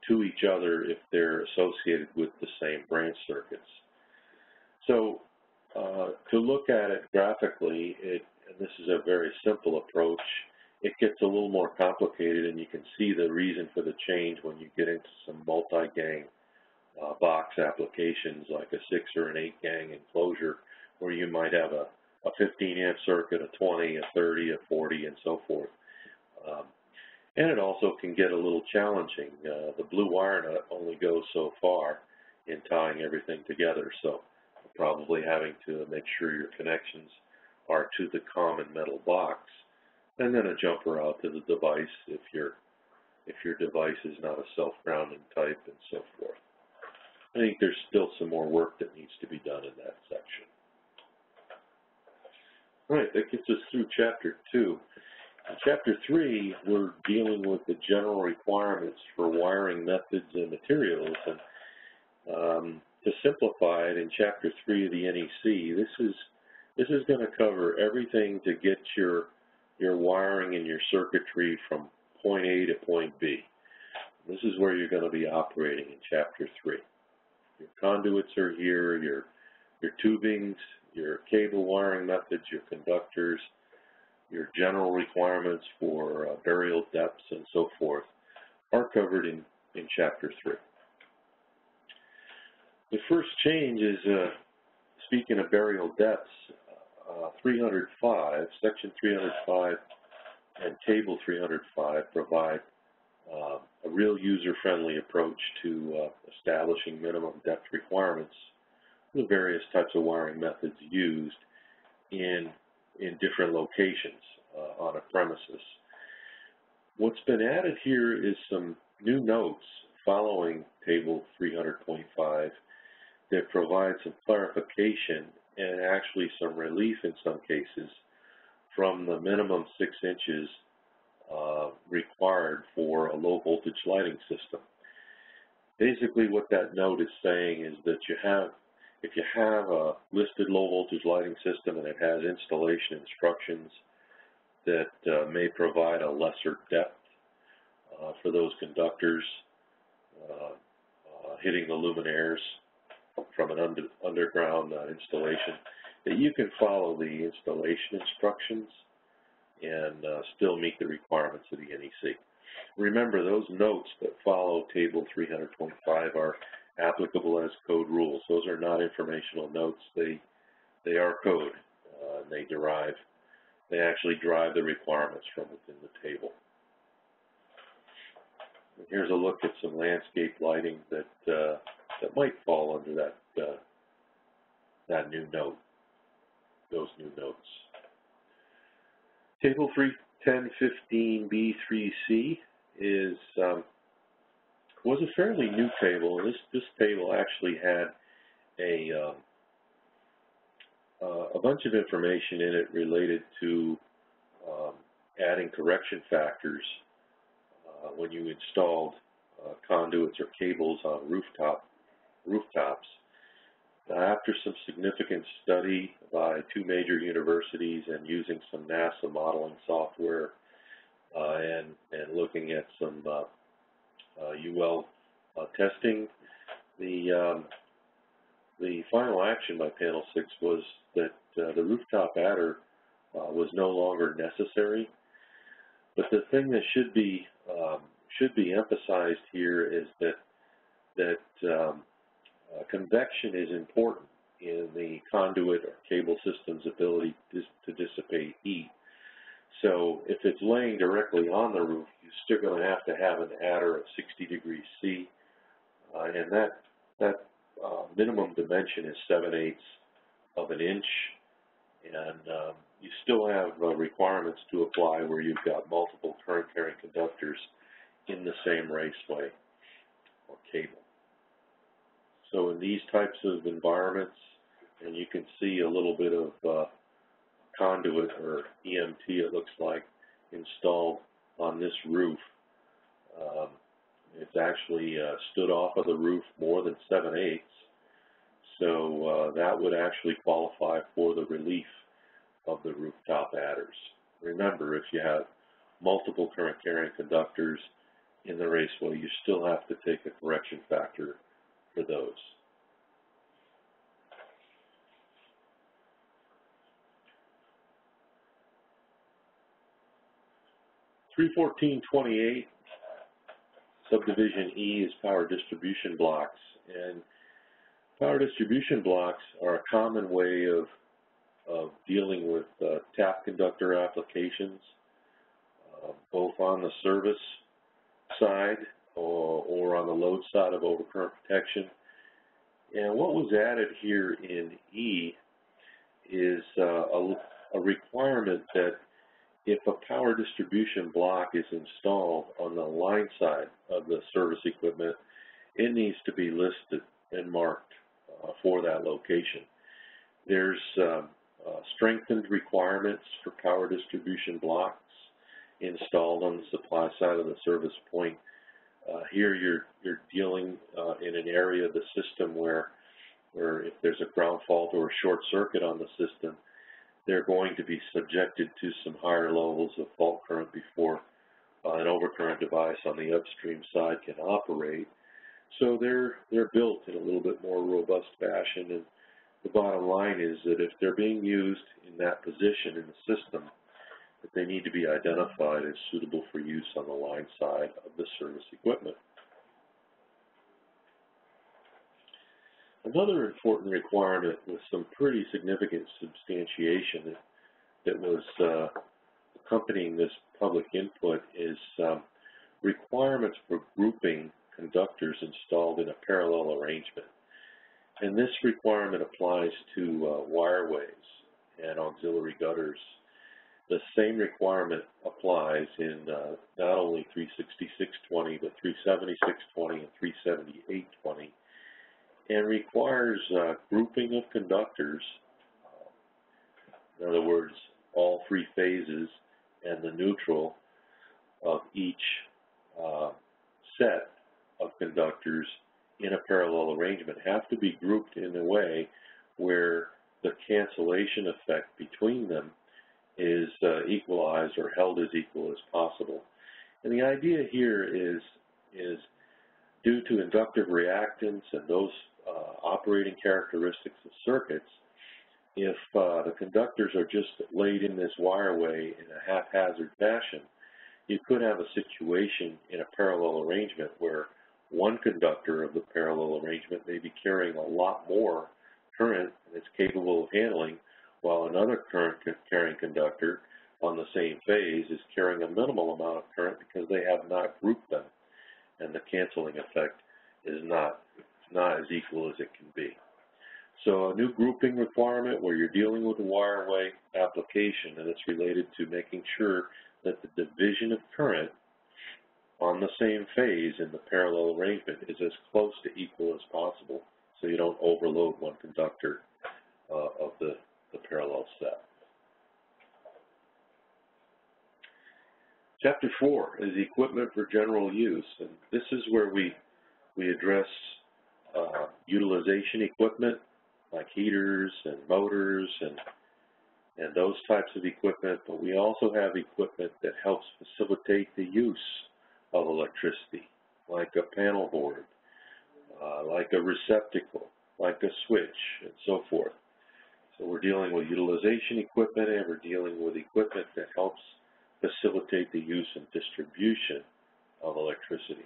to each other if they're associated with the same branch circuits. So to look at it graphically, and this is a very simple approach, it gets a little more complicated, and you can see the reason for the change when you get into some multi-gang box applications like a 6 or an 8 gang enclosure, where you might have a 15-amp circuit, a 20, a 30, a 40, and so forth. And it also can get a little challenging. The blue wire nut only goes so far in tying everything together, so probably having to make sure your connections are to the common metal box, and then a jumper out to the device if your device is not a self-grounding type, and so forth. I think there's still some more work that needs to be done in that section. All right, that gets us through Chapter 2. In Chapter 3, we're dealing with the general requirements for wiring methods and materials. And to simplify it, in Chapter 3 of the NEC, this is going to cover everything to get your wiring and your circuitry from point A to point B. This is where you're going to be operating in Chapter 3. Your conduits are here, your tubings, your cable wiring methods, your conductors, your general requirements for burial depths and so forth are covered in Chapter 3. The first change is, speaking of burial depths, 305, Section 305 and Table 305 provide a real user-friendly approach to establishing minimum depth requirements for the various types of wiring methods used in different locations on a premises. What's been added here is some new notes following Table 300.5 that provide some clarification and actually some relief in some cases from the minimum 6 inches required for a low voltage lighting system. Basically what that note is saying is that if you have a listed low voltage lighting system and it has installation instructions that may provide a lesser depth for those conductors hitting the luminaires from an underground installation, that you can follow the installation instructions and still meet the requirements of the NEC. Remember, those notes that follow Table 300.5 are applicable as code rules. Those are not informational notes. They are code. They actually drive the requirements from within the table. And here's a look at some landscape lighting that might fall under that new note, those new notes. Table 310.15b3c was a fairly new table. This table actually had a bunch of information in it related to adding correction factors when you installed conduits or cables on rooftops. After some significant study by 2 major universities and using some NASA modeling software and looking at some UL testing, the final action by Panel 6 was that the rooftop adder was no longer necessary. But the thing that should be emphasized here is that convection is important in the conduit or cable system's ability to dissipate heat. So if it's laying directly on the roof, you're still going to have an adder at 60 degrees C, and that minimum dimension is 7/8 of an inch, and you still have requirements to apply where you've got multiple current carrying conductors in the same raceway or cable. So in these types of environments, and you can see a little bit of conduit or EMT, it looks like, installed on this roof. It's actually stood off of the roof more than 7/8, so that would actually qualify for the relief of the rooftop adders. Remember, if you have multiple current carrying conductors in the raceway, you still have to take a correction factor for those. (314.28) Subdivision E is power distribution blocks, and power distribution blocks are a common way of dealing with tap conductor applications, both on the service side or on the load side of overcurrent protection. And what was added here in E is a requirement that if a power distribution block is installed on the line side of the service equipment, it needs to be listed and marked for that location. There's strengthened requirements for power distribution blocks installed on the supply side of the service point. Here you're dealing in an area of the system where if there's a ground fault or a short circuit on the system, they're going to be subjected to some higher levels of fault current before an overcurrent device on the upstream side can operate. So they're built in a little bit more robust fashion, and the bottom line is that if they're being used in that position in the system, that they need to be identified as suitable for use on the line side of the service equipment. Another important requirement with some pretty significant substantiation that was accompanying this public input is requirements for grouping conductors installed in a parallel arrangement. And this requirement applies to wireways and auxiliary gutters. The same requirement applies in not only 36620, but 37620 and 37820, and requires grouping of conductors, in other words, all three phases and the neutral of each set of conductors in a parallel arrangement have to be grouped in a way where the cancellation effect between them is equalized or held as equal as possible. And the idea here is due to inductive reactance and those operating characteristics of circuits, if the conductors are just laid in this wireway in a haphazard fashion, you could have a situation in a parallel arrangement where one conductor of the parallel arrangement may be carrying a lot more current and it's capable of handling, while another current carrying conductor on the same phase is carrying a minimal amount of current because they have not grouped them, and the canceling effect is not as equal as it can be. So a new grouping requirement where you're dealing with a wireway application, and it's related to making sure that the division of current on the same phase in the parallel arrangement is as close to equal as possible, so you don't overload one conductor of the parallel set. Chapter 4 is equipment for general use, and this is where we address utilization equipment like heaters and motors and those types of equipment, but we also have equipment that helps facilitate the use of electricity, like a panel board, like a receptacle, like a switch, and so forth. So we're dealing with utilization equipment, and we're dealing with equipment that helps facilitate the use and distribution of electricity.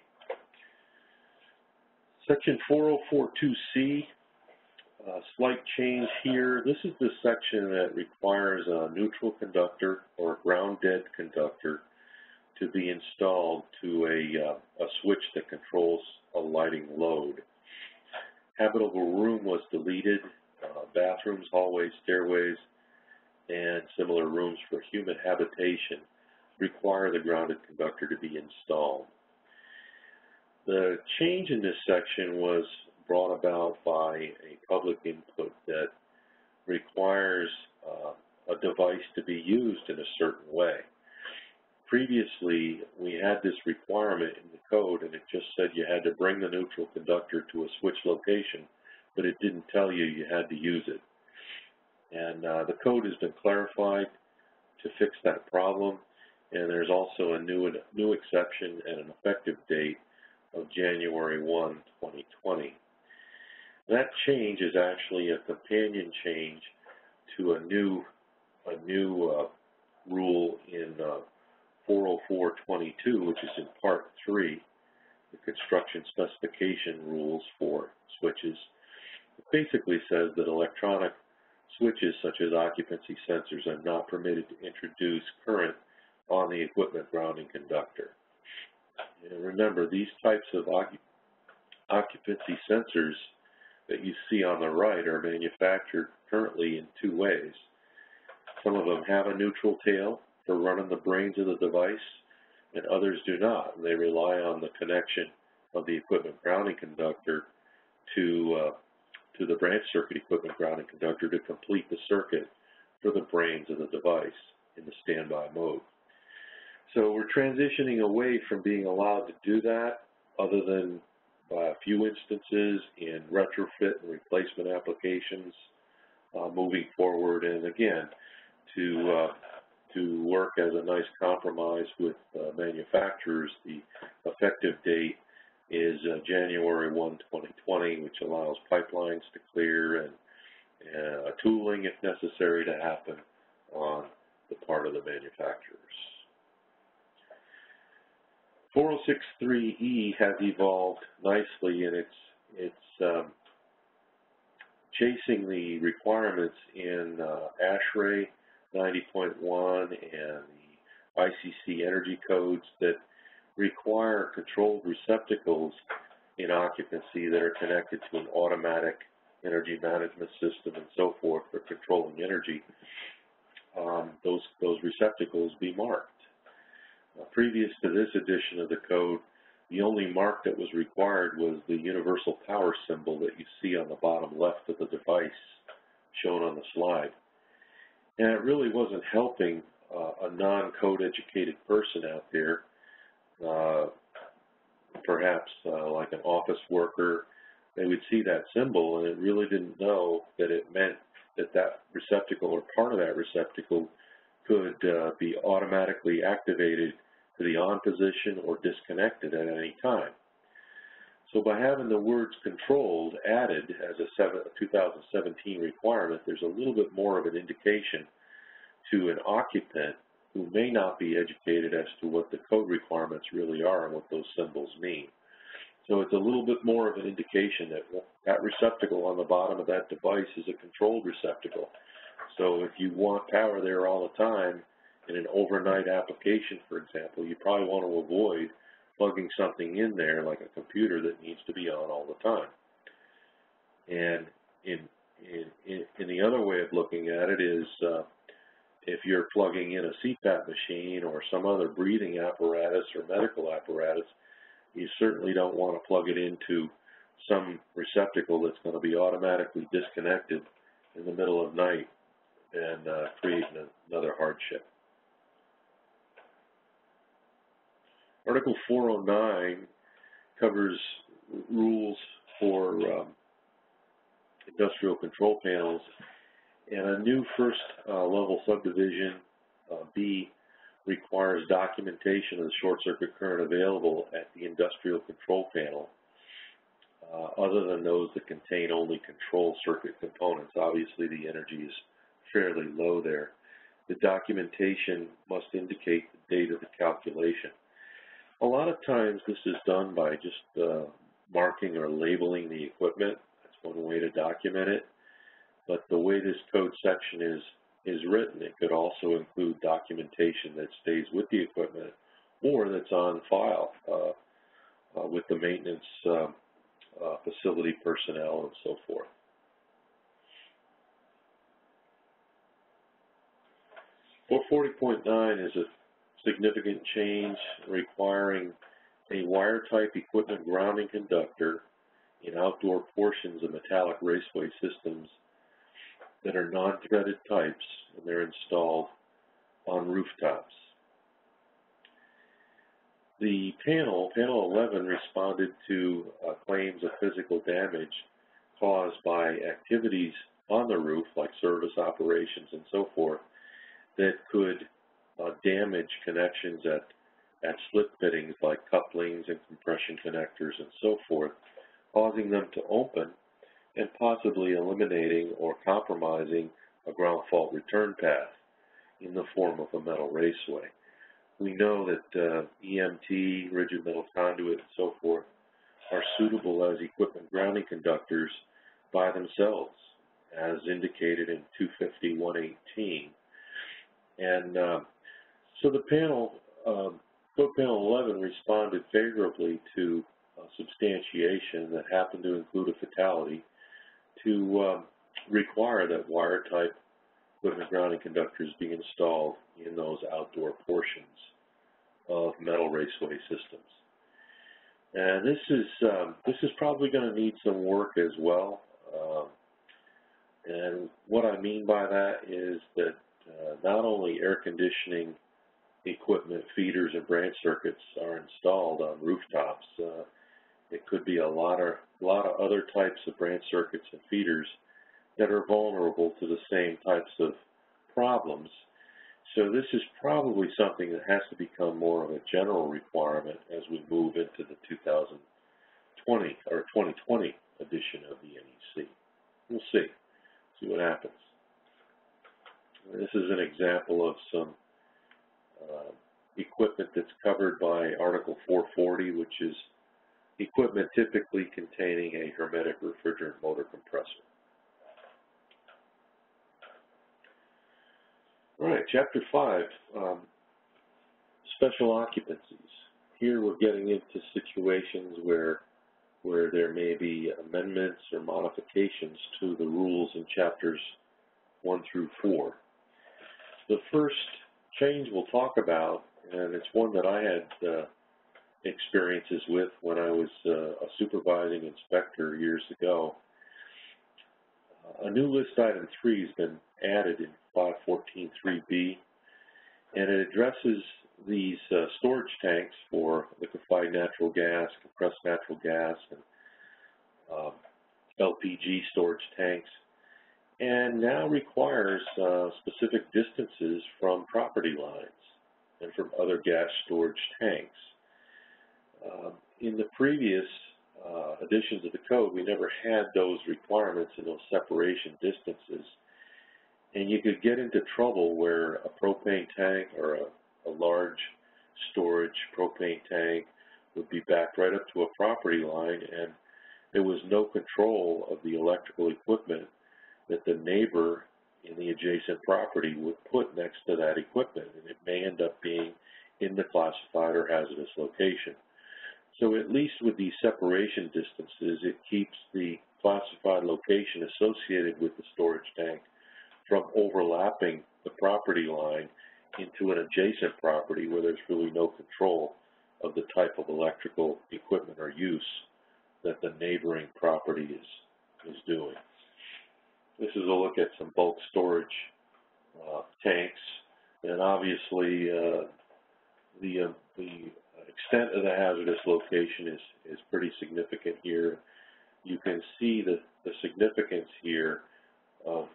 Section 4042C, slight change here. This is the section that requires a neutral conductor or ground dead conductor to be installed to a switch that controls a lighting load. habitable room was deleted. Bathrooms, hallways, stairways, and similar rooms for human habitation require the grounded conductor to be installed. The change in this section was brought about by a public input that requires a device to be used in a certain way. Previously, we had this requirement in the code, and it just said you had to bring the neutral conductor to a switch location, but it didn't tell you you had to use it. And the code has been clarified to fix that problem, and there's also a new exception and an effective date of January 1, 2020. That change is actually a companion change to a new rule in 404.22, which is in Part 3, the construction specification rules for switches. It basically says that electronic switches such as occupancy sensors are not permitted to introduce current on the equipment grounding conductor. And remember, these types of occupancy sensors that you see on the right are manufactured currently in two ways. Some of them have a neutral tail for running the brains of the device, and others do not. They rely on the connection of the equipment grounding conductor to the branch circuit equipment grounding conductor to complete the circuit for the brains of the device in the standby mode. So we're transitioning away from being allowed to do that, other than by a few instances in retrofit and replacement applications moving forward, and again, to work as a nice compromise with manufacturers. The effective date is January 1, 2020, which allows pipelines to clear and tooling, if necessary, to happen on the part of the manufacturers. 406.3e has evolved nicely, and it's chasing the requirements in ASHRAE 90.1 and the ICC energy codes that require controlled receptacles in occupancy that are connected to an automatic energy management system and so forth for controlling energy. Those receptacles be marked. Previous to this edition of the code, the only mark that was required was the universal power symbol that you see on the bottom left of the device shown on the slide. And it really wasn't helping a non-code educated person out there, perhaps like an office worker. They would see that symbol and it really didn't know that it meant that that receptacle or part of that receptacle could be automatically activated to the on position or disconnected at any time. So by having the words controlled added as a 2017 requirement, there's a little bit more of an indication to an occupant who may not be educated as to what the code requirements really are and what those symbols mean. So it's a little bit more of an indication that that receptacle on the bottom of that device is a controlled receptacle. So if you want power there all the time in an overnight application, for example, you probably want to avoid plugging something in there like a computer that needs to be on all the time. And in the other way of looking at it is if you're plugging in a CPAP machine or some other breathing apparatus or medical apparatus, you certainly don't want to plug it into some receptacle that's going to be automatically disconnected in the middle of night and create another hardship. Article 409 covers rules for industrial control panels, and a new first level subdivision, B, requires documentation of the short circuit current available at the industrial control panel, other than those that contain only control circuit components. Obviously, the energy is fairly low there. The documentation must indicate the date of the calculation. A lot of times this is done by just marking or labeling the equipment. That's one way to document it. But the way this code section is written, it could also include documentation that stays with the equipment or that's on file with the maintenance facility personnel and so forth. .440.9 is a significant change requiring a wire-type equipment grounding conductor in outdoor portions of metallic raceway systems that are non-threaded types, and they're installed on rooftops. The panel 11, responded to claims of physical damage caused by activities on the roof, like service operations and so forth, that could damage connections at slip fittings like couplings and compression connectors and so forth, causing them to open and possibly eliminating or compromising a ground fault return path in the form of a metal raceway. We know that EMT, rigid metal conduit, and so forth are suitable as equipment grounding conductors by themselves, as indicated in 250.118. And so the panel, Code Panel 11, responded favorably to substantiation that happened to include a fatality to require that wire-type equipment grounding conductors be installed in those outdoor portions of metal raceway systems. And this is probably going to need some work as well. And what I mean by that is that not only air conditioning equipment, feeders, and branch circuits are installed on rooftops. It could be a lot of other types of branch circuits and feeders that are vulnerable to the same types of problems. So this is probably something that has to become more of a general requirement as we move into the 2020 or 2020 edition of the NEC. We'll see what happens. This is an example of some equipment that's covered by Article 440, which is equipment typically containing a hermetic refrigerant motor compressor. All right, Chapter 5, special occupancies. Here we're getting into situations where there may be amendments or modifications to the rules in Chapters 1 through 4. The first change we'll talk about, and it's one that I had experiences with when I was a supervising inspector years ago. A new list item 3 has been added in 514.3b, and it addresses these storage tanks for liquefied natural gas, compressed natural gas, and LPG storage tanks, and now requires specific distances from property lines and from other gas storage tanks. In the previous editions of the code, we never had those requirements and those separation distances, and you could get into trouble where a propane tank or a large storage propane tank would be backed right up to a property line, and there was no control of the electrical equipment that the neighbor in the adjacent property would put next to that equipment, and it may end up being in the classified or hazardous location. So at least with these separation distances, it keeps the classified location associated with the storage tank from overlapping the property line into an adjacent property where there's really no control of the type of electrical equipment or use that the neighboring property is doing. This is a look at some bulk storage tanks, and obviously the extent of the hazardous location is pretty significant here. You can see the significance here of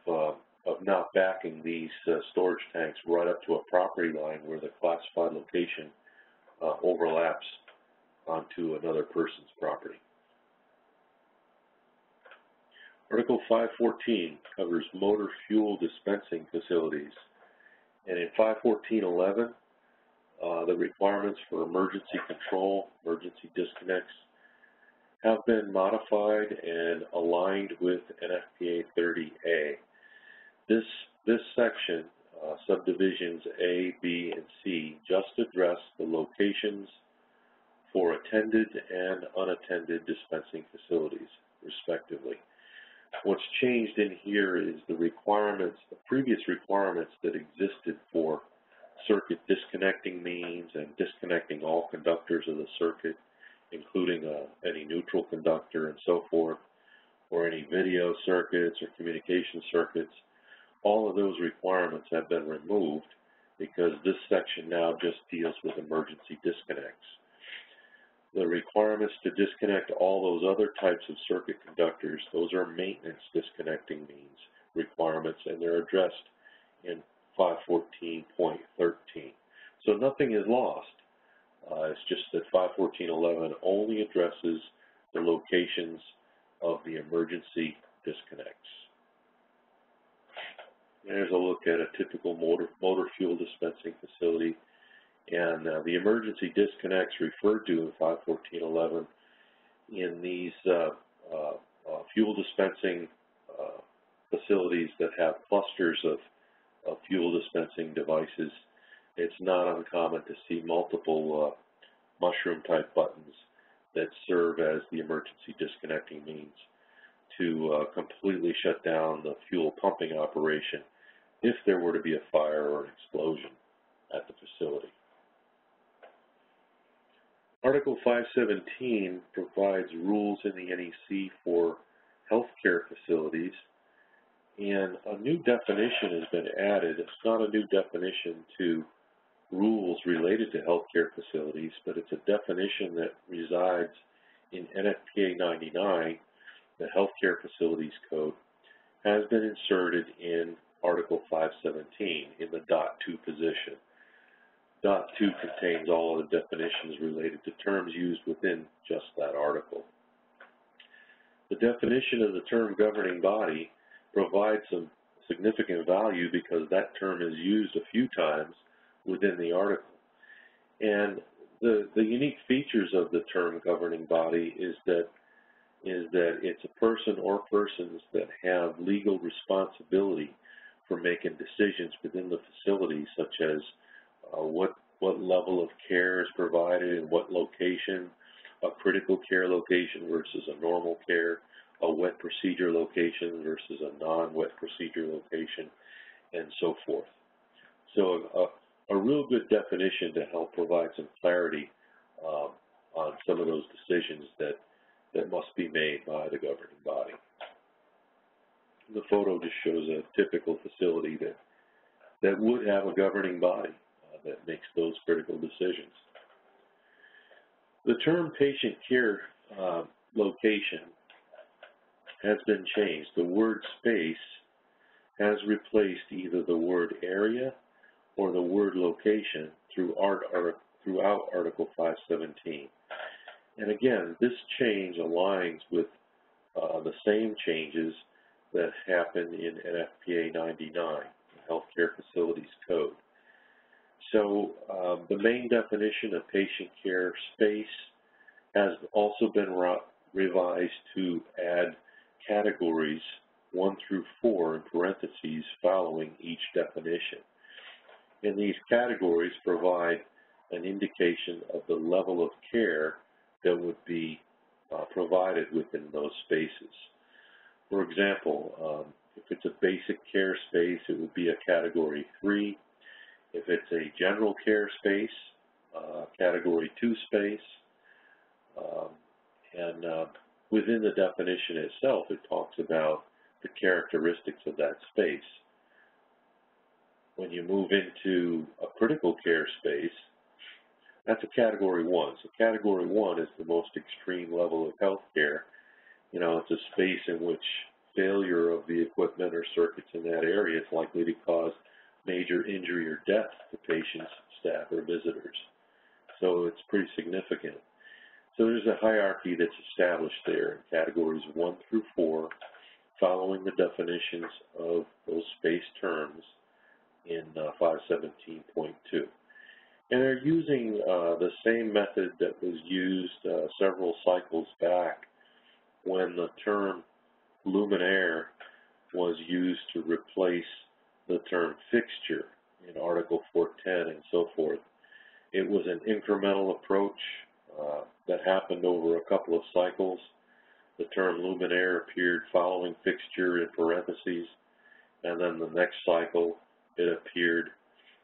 not backing these storage tanks right up to a property line where the classified location overlaps onto another person's property. Article 514 covers motor fuel dispensing facilities, and in 514.11, the requirements for emergency control, emergency disconnects, have been modified and aligned with NFPA 30A. This section, subdivisions A, B, and C, just address the locations for attended and unattended dispensing facilities, respectively. What's changed in here is the requirements, the previous requirements that existed for circuit disconnecting means and disconnecting all conductors of the circuit, including any neutral conductor and so forth, or any video circuits or communication circuits. All of those requirements have been removed because this section now just deals with emergency disconnects. The requirements to disconnect all those other types of circuit conductors, those are maintenance disconnecting means requirements, and they're addressed in 514.13. So nothing is lost. It's just that 514.11 only addresses the locations of the emergency disconnects. There's a look at a typical motor fuel dispensing facility, and the emergency disconnects referred to in 514.11 in these fuel dispensing facilities that have clusters of fuel dispensing devices. It's not uncommon to see multiple mushroom-type buttons that serve as the emergency disconnecting means to completely shut down the fuel pumping operation if there were to be a fire or an explosion at the facility. Article 517 provides rules in the NEC for healthcare facilities, and a new definition has been added. It's not a new definition to rules related to healthcare facilities, but it's a definition that resides in NFPA 99, the Healthcare Facilities Code, has been inserted in Article 517 in the .2 position. .2 contains all of the definitions related to terms used within just that article. The definition of the term governing body provides some significant value because that term is used a few times within the article. And the unique features of the term governing body is that it's a person or persons that have legal responsibility for making decisions within the facility, such as what level of care is provided in what location, a critical care location versus a normal care, a wet procedure location versus a non-wet procedure location, and so forth. So a real good definition to help provide some clarity on some of those decisions that must be made by the governing body. The photo just shows a typical facility that would have a governing body that makes those critical decisions. The term patient care location has been changed. The word space has replaced either the word area or the word location throughout Article 517. And again, this change aligns with the same changes that happen in NFPA 99, the Healthcare Facilities Code. So the main definition of patient care space has also been revised to add categories 1 through 4 in parentheses following each definition. And these categories provide an indication of the level of care that would be provided within those spaces. For example, if it's a basic care space, it would be a Category 3. If it's a general care space, Category 2 space, and within the definition itself, it talks about the characteristics of that space. When you move into a critical care space, that's a Category 1. So Category 1 is the most extreme level of health care. You know, it's a space in which failure of the equipment or circuits in that area is likely to cause major injury or death to patients, staff, or visitors. So it's pretty significant. So there's a hierarchy that's established there in Categories 1 through 4, following the definitions of those space terms in 517.2. And they're using the same method that was used several cycles back when the term luminaire was used to replace the term fixture in Article 410 and so forth. It was an incremental approach that happened over a couple of cycles. The term luminaire appeared following fixture in parentheses, and then the next cycle it appeared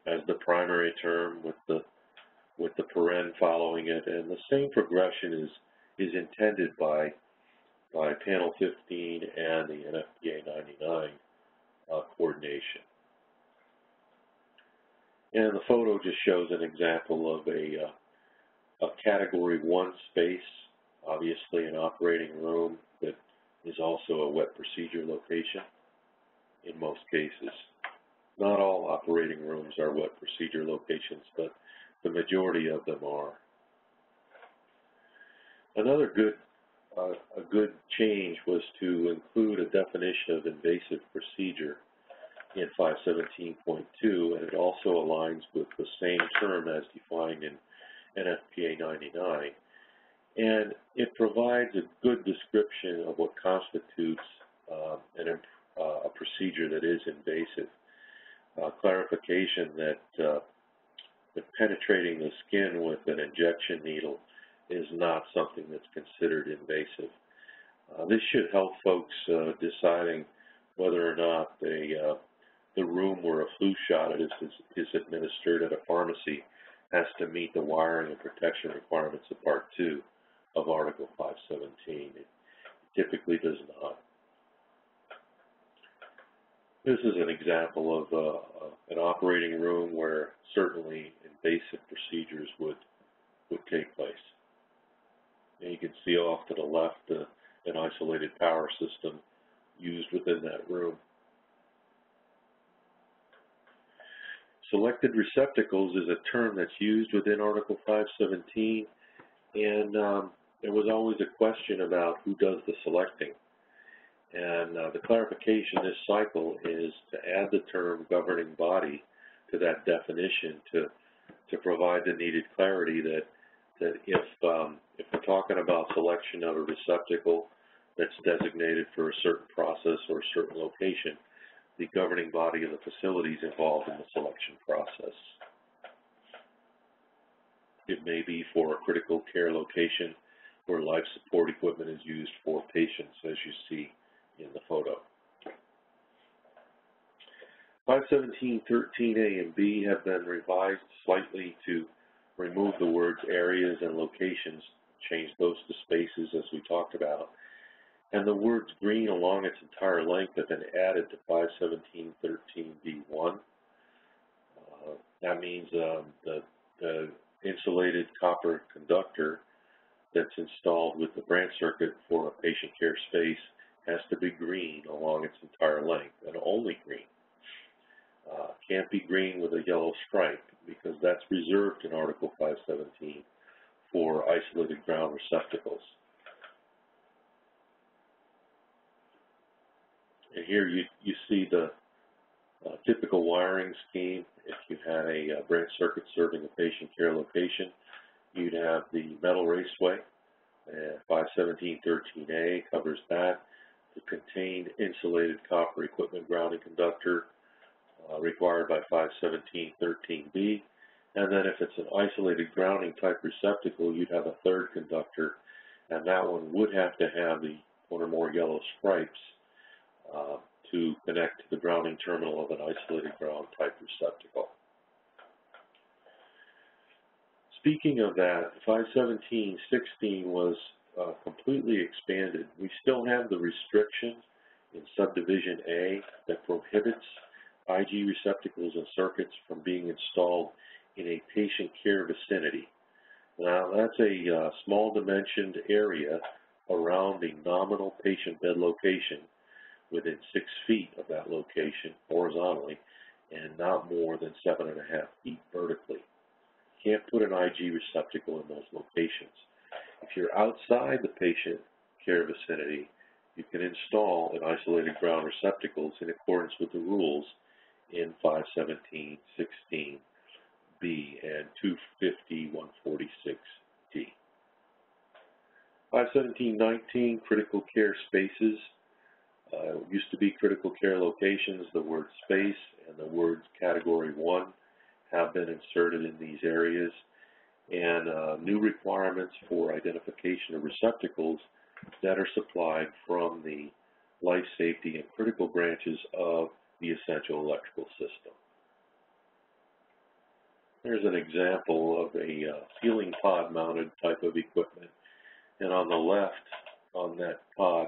as the primary term with the paren following it, and the same progression is intended by panel 15 and the NFPA 99 coordination. And the photo just shows an example of a Category 1 space, obviously an operating room that is also a wet procedure location in most cases. Not all operating rooms are wet procedure locations, but the majority of them are. Another a good change was to include a definition of invasive procedure in 517.2, and it also aligns with the same term as defined in NFPA 99. And it provides a good description of what constitutes a procedure that is invasive. Clarification that penetrating the skin with an injection needle is not something that's considered invasive. This should help folks deciding whether or not the room where a flu shot is administered at a pharmacy has to meet the wiring and protection requirements of Part 2 of Article 517. It typically does not. This is an example of an operating room where certainly invasive procedures would take place. And you can see off to the left an isolated power system used within that room. Selected receptacles is a term that's used within Article 517, and there was always a question about who does the selecting. And the clarification this cycle is to add the term governing body to that definition to provide the needed clarity that if we're talking about selection of a receptacle that's designated for a certain process or a certain location, the governing body of the facility is involved in the selection process. It may be for a critical care location where life support equipment is used for patients, as you see in the photo. 517.13a and b have been revised slightly to remove the words areas and locations, change those to spaces as we talked about, and the words green along its entire length have been added to 517.13b1. That means the insulated copper conductor that's installed with the branch circuit for a patient care space has to be green along its entire length, and only green. Can't be green with a yellow stripe because that's reserved in Article 517 for isolated ground receptacles. And here you see the typical wiring scheme. If you had a branch circuit serving a patient care location, you'd have the metal raceway. 517.13a covers that. The contained insulated copper equipment grounding conductor required by 517.13b. And then if it's an isolated grounding type receptacle, you'd have a third conductor, and that one would have to have the one or more yellow stripes to connect to the grounding terminal of an isolated ground type receptacle. Speaking of that, 517.16 was completely expanded. We still have the restriction in subdivision A that prohibits IG receptacles and circuits from being installed in a patient care vicinity. Now, that's a small dimensioned area around a nominal patient bed location within 6 feet of that location horizontally and not more than 7.5 feet vertically. You can't put an IG receptacle in those locations. If you're outside the patient care vicinity, you can install an isolated ground receptacles in accordance with the rules in 517.16b and 250.146d. 517.19, critical care spaces. It used to be critical care locations. The word space and the words Category 1 have been inserted in these areas. and new requirements for identification of receptacles that are supplied from the life safety and critical branches of the essential electrical system. There's an example of a ceiling pod mounted type of equipment, and on the left on that pod,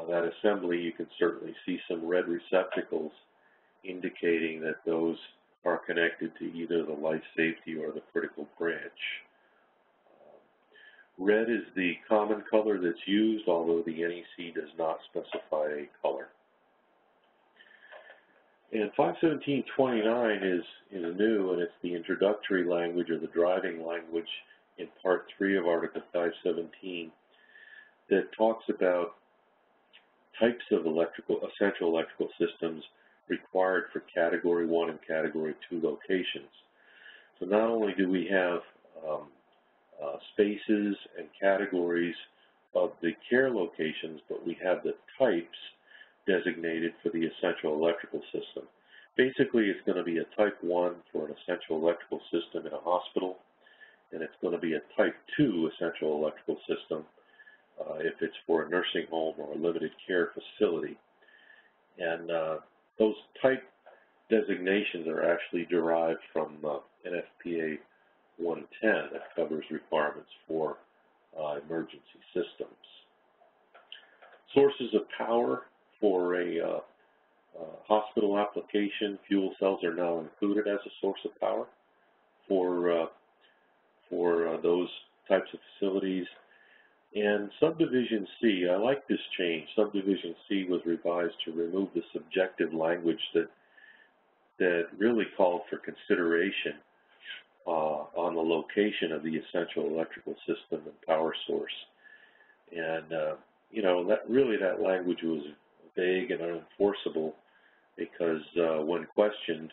that assembly, you can certainly see some red receptacles indicating that those are connected to either the life safety or the critical branch. Red is the common color that's used, although the NEC does not specify a color. And 517.29 is new, and it's the introductory language or the driving language in Part 3 of Article 517 that talks about types of essential electrical systems required for Category 1 and Category 2 locations. So not only do we have spaces and categories of the care locations, but we have the types designated for the essential electrical system. Basically, it's going to be a Type 1 for an essential electrical system in a hospital, and it's going to be a Type 2 essential electrical system if it's for a nursing home or a limited care facility. And those type designations are actually derived from NFPA 110 that covers requirements for emergency systems. Sources of power for a hospital application, fuel cells are now included as a source of power for those types of facilities. And Subdivision C, I like this change. Subdivision C was revised to remove the subjective language that really called for consideration on the location of the essential electrical system and power source. And, you know, that language was vague and unenforceable because when questioned,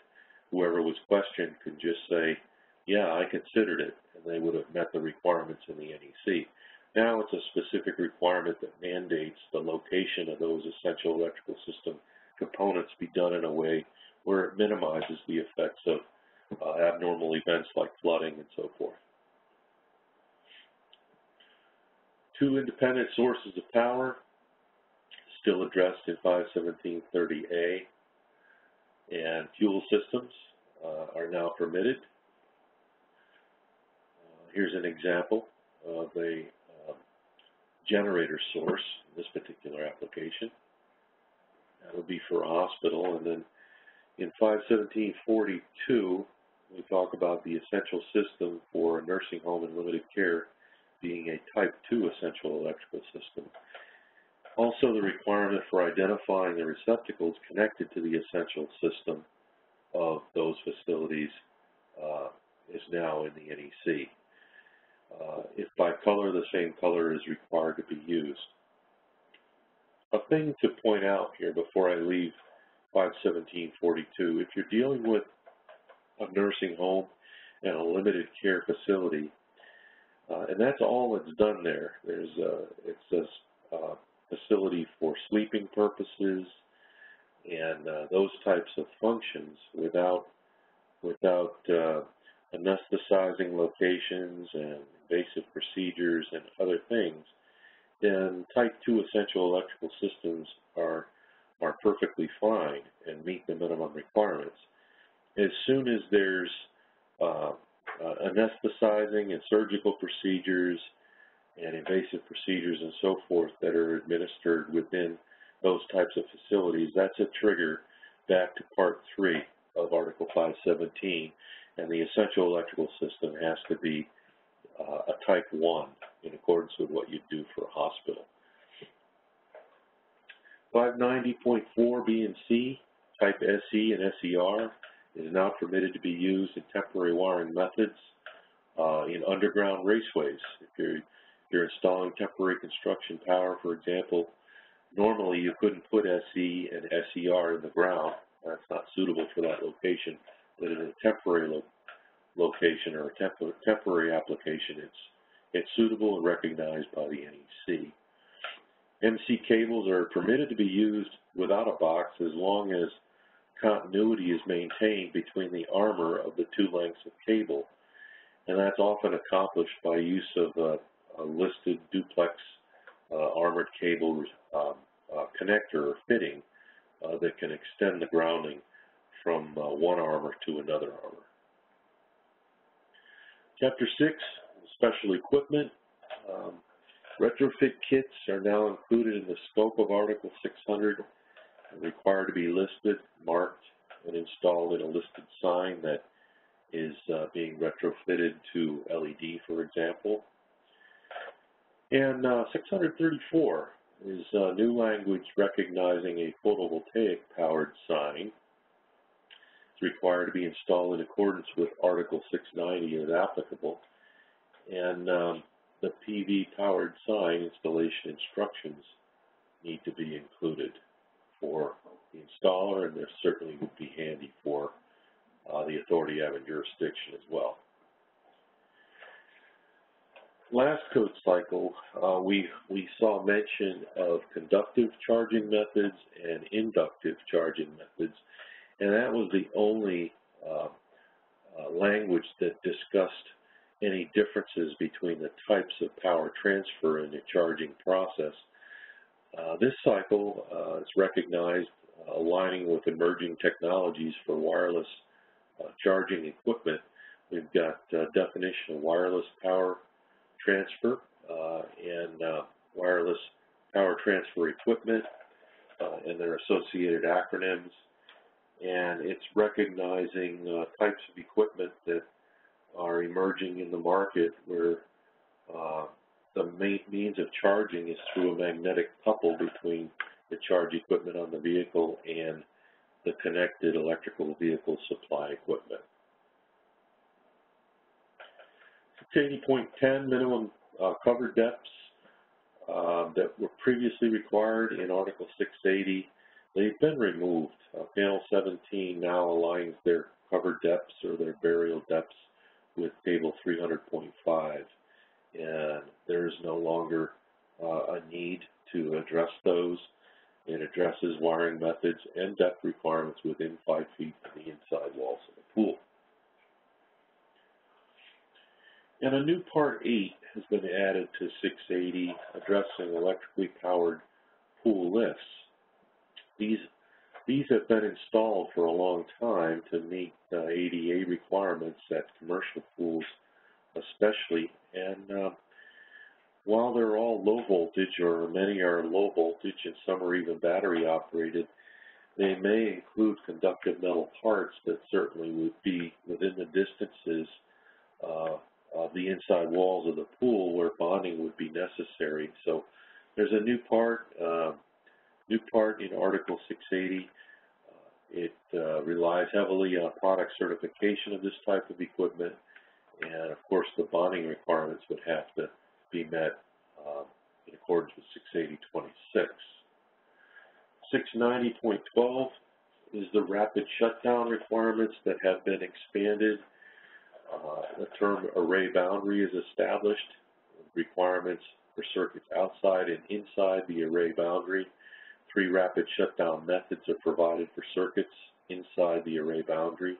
whoever was questioned could just say, yeah, I considered it, and they would have met the requirements in the NEC. Now it's a specific requirement that mandates the location of those essential electrical system components be done in a way where it minimizes the effects of abnormal events like flooding and so forth. Two independent sources of power, still addressed in 517.30a, and fuel systems are now permitted. Here's an example of a generator source in this particular application. That would be for a hospital. And then in 517.42, we talk about the essential system for a nursing home and limited care being a Type 2 essential electrical system. Also, the requirement for identifying the receptacles connected to the essential system of those facilities is now in the NEC. If by color, the same color is required to be used. A thing to point out here before I leave 517.42, if you're dealing with a nursing home and a limited care facility, and that's all that's done there. It says facility for sleeping purposes and those types of functions without anesthetizing locations and invasive procedures and other things, then Type 2 essential electrical systems are perfectly fine and meet the minimum requirements. As soon as there's anesthetizing and surgical procedures and invasive procedures and so forth that are administered within those types of facilities, that's a trigger back to Part 3 of Article 517, and the essential electrical system has to be a Type 1 in accordance with what you'd do for a hospital. 590.4 B and C, Type SE and SER, is now permitted to be used in temporary wiring methods in underground raceways. If you're installing temporary construction power, for example, normally you couldn't put SE and SER in the ground. That's not suitable for that location. But in a temporary location or a temporary application, it's suitable and recognized by the NEC. MC cables are permitted to be used without a box as long as continuity is maintained between the armor of the two lengths of cable. and that's often accomplished by use of a listed duplex armored cable connector or fitting that can extend the grounding from one armor to another armor. Chapter 6, special equipment. Retrofit kits are now included in the scope of Article 600 and required to be listed, marked, and installed in a listed sign that is being retrofitted to LED, for example. And 634 is new language recognizing a photovoltaic-powered sign. It's required to be installed in accordance with Article 690 as applicable. And the PV-powered sign installation instructions need to be included for the installer, and they certainly would be handy for the authority having jurisdiction as well. Last code cycle, we saw mention of conductive charging methods and inductive charging methods, and that was the only language that discussed any differences between the types of power transfer in the charging process. This cycle is recognized aligning with emerging technologies for wireless charging equipment. We've got definition of wireless power transfer and wireless power transfer equipment and their associated acronyms. And it's recognizing types of equipment that are emerging in the market where the main means of charging is through a magnetic couple between the charge equipment on the vehicle and the connected electrical vehicle supply equipment. 680.10 minimum cover depths that were previously required in Article 680, they've been removed. Panel 17 now aligns their cover depths or their burial depths with Table 300.5, and there is no longer a need to address those. It addresses wiring methods and depth requirements within 5 feet of the inside walls of the pool. And a new Part 8 has been added to 680, addressing electrically powered pool lifts. These have been installed for a long time to meet ADA requirements at commercial pools especially, and while they're all low voltage, or many are low voltage and some are even battery operated, they may include conductive metal parts that certainly would be within the distances of the inside walls of the pool where bonding would be necessary. So there's a new part in Article 680. It relies heavily on product certification of this type of equipment, and of course the bonding requirements would have to be met in accordance with 680.26. 690.12 is the rapid shutdown requirements that have been expanded. The term array boundary is established, requirements for circuits outside and inside the array boundary. 3 rapid shutdown methods are provided for circuits inside the array boundary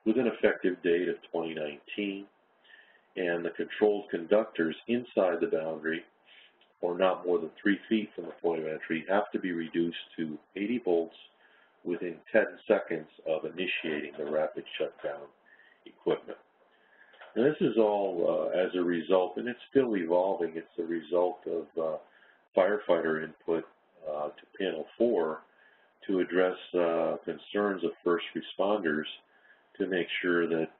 with an effective date of 2019. And the controlled conductors inside the boundary, or not more than 3 feet from the point of entry, have to be reduced to 80 volts within 10 seconds of initiating the rapid shutdown equipment. And this is all as a result, and it's still evolving, it's a result of firefighter input to Panel 4 to address concerns of first responders to make sure that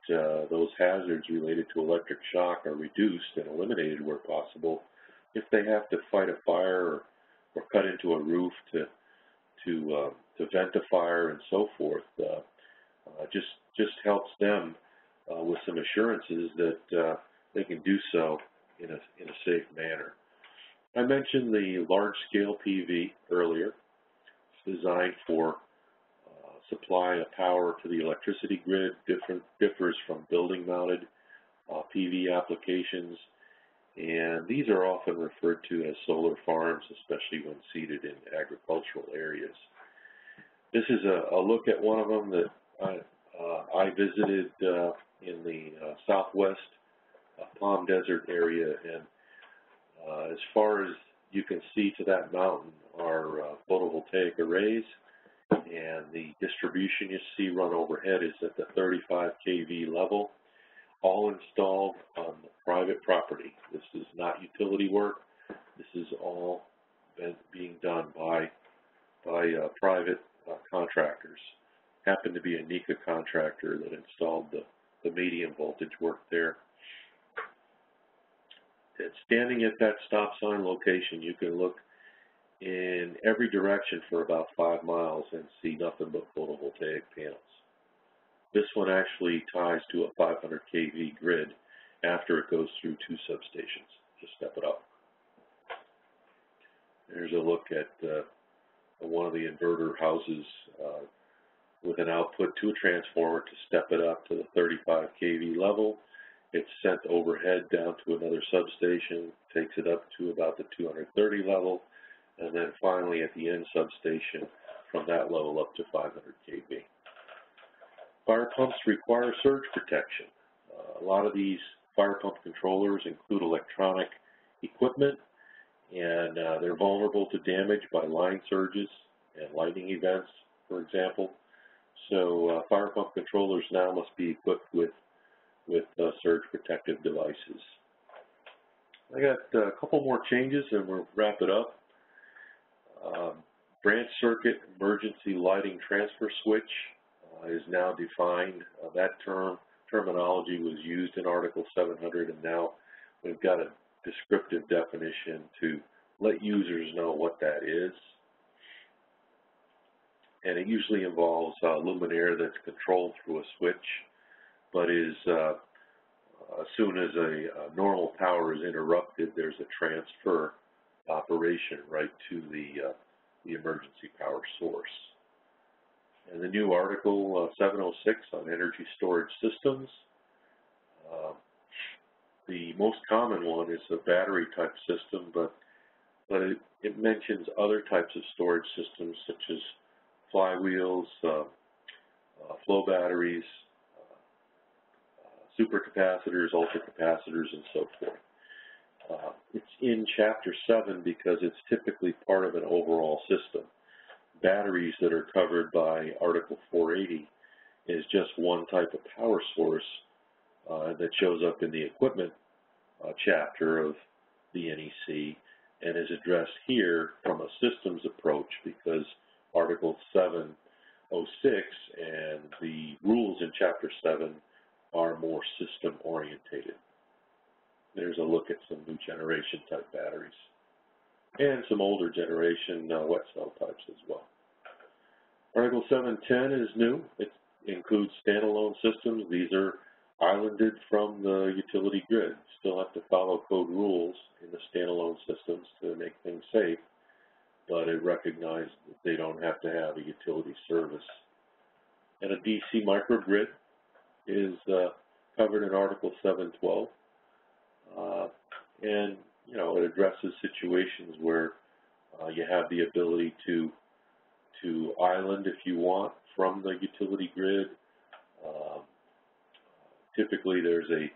those hazards related to electric shock are reduced and eliminated where possible. If they have to fight a fire or cut into a roof to vent a fire and so forth, just helps them with some assurances that they can do so in a safe manner. I mentioned the large-scale PV earlier. It's designed for supply of power to the electricity grid, differs from building-mounted PV applications, and these are often referred to as solar farms, especially when seated in agricultural areas. This is a look at one of them that I visited in the southwest Palm Desert area, and as far as you can see to that mountain are photovoltaic arrays, and the distribution you see run overhead is at the 35 kV level, all installed on private property. This is not utility work. This is all being done by private contractors. Happened to be a NEC contractor that installed the medium voltage work there. And standing at that stop sign location, you can look in every direction for about 5 miles and see nothing but photovoltaic panels. This one actually ties to a 500 kV grid after it goes through 2 substations. Just step it up. There's a look at one of the inverter houses with an output to a transformer to step it up to the 35 kV level. It's sent overhead down to another substation, takes it up to about the 230 level, and then finally at the end substation from that level up to 500 kV. Fire pumps require surge protection. A lot of these fire pump controllers include electronic equipment, and they're vulnerable to damage by line surges and lightning events, for example. So fire pump controllers now must be equipped with surge protective devices. I got a couple more changes and we'll wrap it up. Branch circuit emergency lighting transfer switch is now defined. That terminology was used in Article 700, and now we've got a descriptive definition to let users know what that is. And it usually involves luminaire that's controlled through a switch, but is as soon as a normal power is interrupted, there's a transfer operation right to the emergency power source. And the new Article 706 on energy storage systems. The most common one is a battery type system, but it mentions other types of storage systems such as flywheels, flow batteries, supercapacitors, ultracapacitors, and so forth. It's in Chapter 7 because it's typically part of an overall system. Batteries that are covered by Article 480 is just one type of power source that shows up in the equipment chapter of the NEC and is addressed here from a systems approach because Article 706 and the rules in Chapter 7 are more system orientated. There's a look at some new generation type batteries and some older generation wet cell types as well. Article 710 is new. It includes standalone systems. These are islanded from the utility grid. Still have to follow code rules in the standalone systems to make things safe, but it recognizes that they don't have to have a utility service. And a DC microgrid is covered in Article 712. And, you know, it addresses situations where you have the ability to island, if you want, from the utility grid. Typically, there's a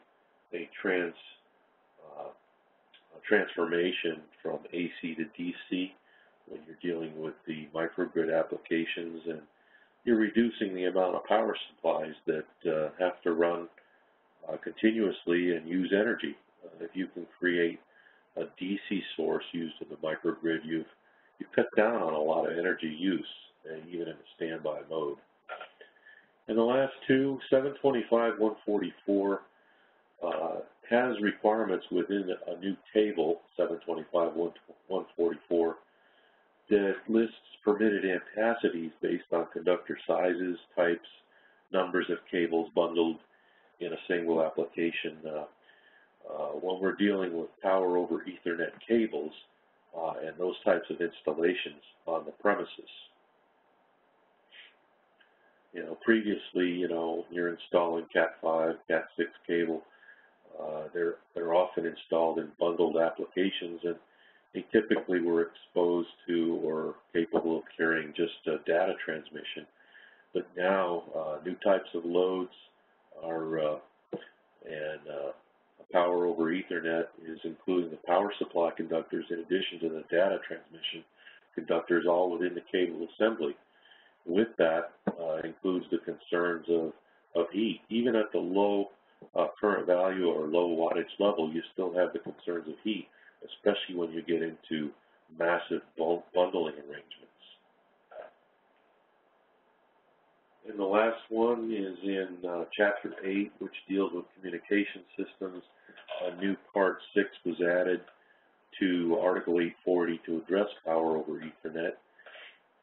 transformation from AC to DC when you're dealing with the microgrid applications, and you're reducing the amount of power supplies that have to run continuously and use energy. If you can create a DC source used in the microgrid, you've cut down on a lot of energy use, even in a standby mode. And the last two, 725.144, has requirements within a new table, 725.144, that lists permitted ampacities based on conductor sizes, types, numbers of cables bundled in a single application. When we're dealing with power over Ethernet cables and those types of installations on the premises. You know, previously, you know, you're installing Cat5, Cat6 cable. They're often installed in bundled applications, and they typically were exposed to or capable of carrying just data transmission. But now, new types of loads are power over Ethernet is including the power supply conductors in addition to the data transmission conductors all within the cable assembly. With that includes the concerns of heat. Even at the low current value or low wattage level, you still have the concerns of heat, especially when you get into massive bundling arrangements. And the last one is in Chapter 8, which deals with communication systems. A new Part 6 was added to Article 840 to address power over Ethernet.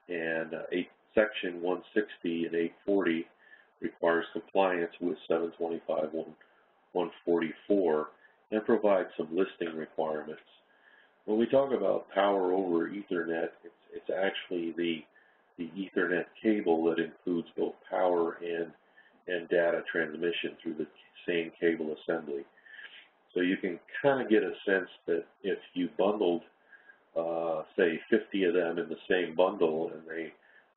And Section 160 and 840 requires compliance with 725.144 and provides some listing requirements. When we talk about power over Ethernet, it's actually the Ethernet cable that includes both power and data transmission through the same cable assembly. So you can kind of get a sense that if you bundled, say, 50 of them in the same bundle and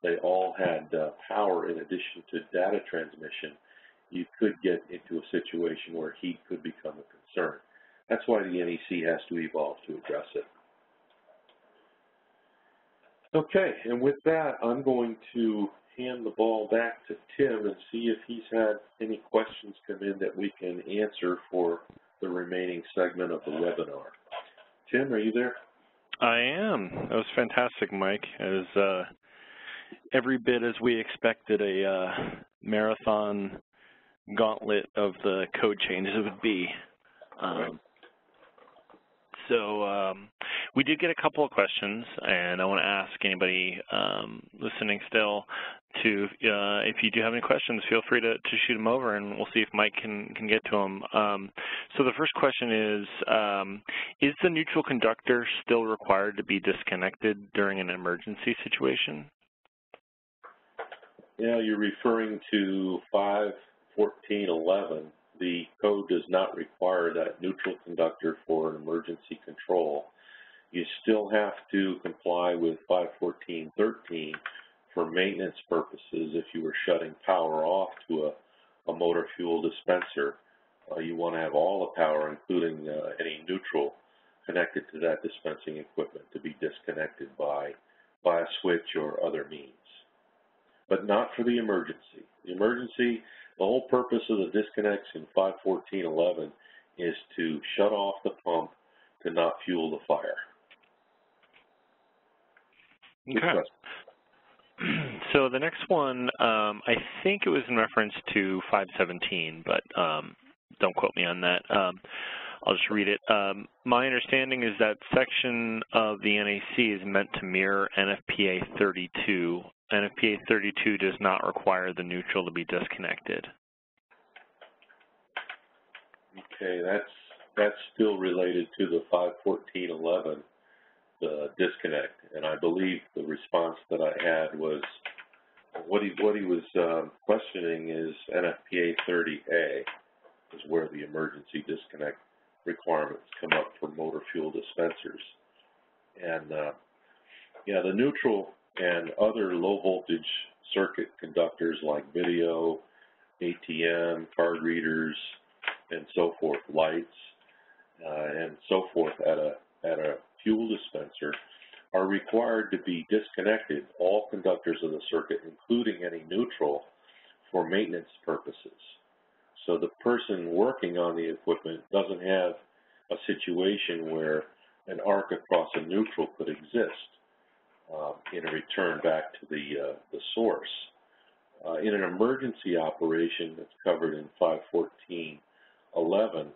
they all had power in addition to data transmission, you could get into a situation where heat could become a concern. That's why the NEC has to evolve to address it. Okay, and with that, I'm going to hand the ball back to Tim and see if he's had any questions come in that we can answer for the remaining segment of the webinar. Tim, are you there? I am. That was fantastic, Mike. It was every bit as we expected a marathon gauntlet of the code changes it would be. So we did get a couple of questions, and I want to ask anybody listening still to, if you do have any questions, feel free to shoot them over, and we'll see if Mike can get to them. So the first question is the neutral conductor still required to be disconnected during an emergency situation? Yeah, you're referring to 5.14.11. The code does not require that neutral conductor for an emergency control. You still have to comply with 5.14.13 for maintenance purposes if you were shutting power off to a motor fuel dispenser. You want to have all the power, including any neutral, connected to that dispensing equipment to be disconnected by a switch or other means. But not for the emergency. The emergency, the whole purpose of the disconnects in 5.14.11 is to shut off the pump to not fuel the fire. Okay. So the next one, I think it was in reference to 5.17, but don't quote me on that. I'll just read it. My understanding is that section of the NEC is meant to mirror NFPA 32. NFPA 32 does not require the neutral to be disconnected. Okay, that's still related to the 5.14.11, the disconnect, and I believe the response that I had was what he was questioning is NFPA 30A is where the emergency disconnect requirements come up for motor fuel dispensers, and yeah, the neutral and other low voltage circuit conductors like video, ATM, card readers, and so forth, lights, and so forth at a fuel dispenser are required to be disconnected, all conductors of the circuit, including any neutral, for maintenance purposes. So the person working on the equipment doesn't have a situation where an arc across a neutral could exist in a return back to the source. In an emergency operation that's covered in 5.14.11,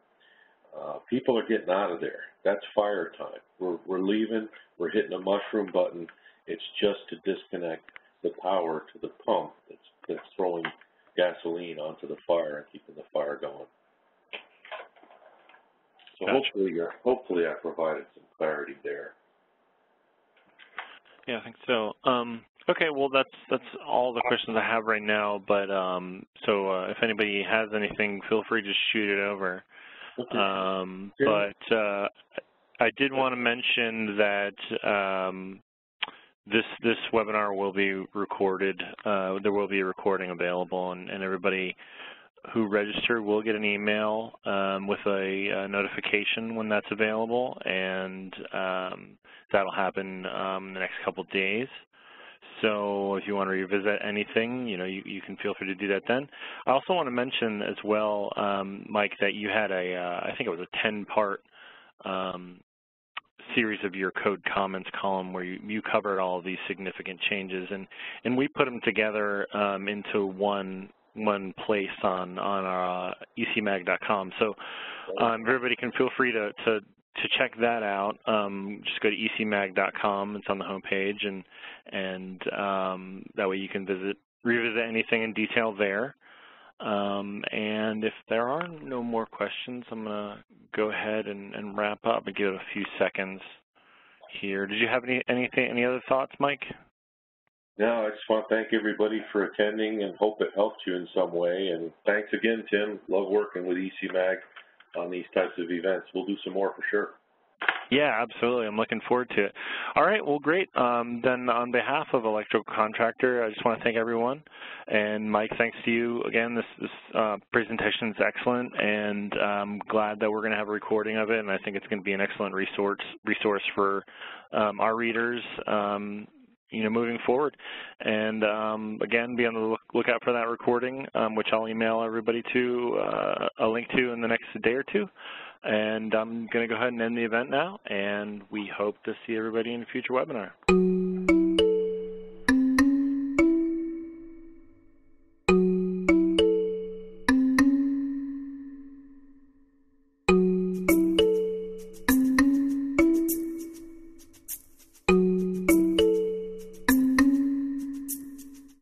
people are getting out of there. That's fire time. We're leaving. We're hitting a mushroom button. It's just to disconnect the power to the pump that's throwing gasoline onto the fire and keeping the fire going. So gotcha. Hopefully I provided some clarity there. Yeah, I think so. Okay, well that's all the questions I have right now. But if anybody has anything, feel free to shoot it over. Okay. But I did want to mention that this webinar will be recorded. There will be a recording available, and everybody who register will get an email with a notification when that's available, and that'll happen in the next couple days. So if you want to revisit anything, you can feel free to do that then. I also want to mention as well, Mike, that you had I think it was a 10-part series of your code comments column where you covered all of these significant changes, and we put them together into one place on our ecmag.com. So everybody can feel free to check that out. Just go to ecmag.com. It's on the home page, and that way you can revisit anything in detail there. And if there are no more questions, I'm going to go ahead and wrap up and give it a few seconds here. Did you have any other thoughts, Mike? No, I just want to thank everybody for attending and hope it helped you in some way. And thanks again, Tim. Love working with ECMAG on these types of events. We'll do some more for sure. Yeah, absolutely. I'm looking forward to it. All right, well, great. Then on behalf of Electrical Contractor, I just want to thank everyone. And Mike, thanks to you again. This presentation is excellent, and I'm glad that we're going to have a recording of it, and I think it's going to be an excellent resource for our readers moving forward. And again, be on the lookout for that recording, which I'll email everybody to a link to in the next day or two. And I'm going to go ahead and end the event now, and we hope to see everybody in a future webinar.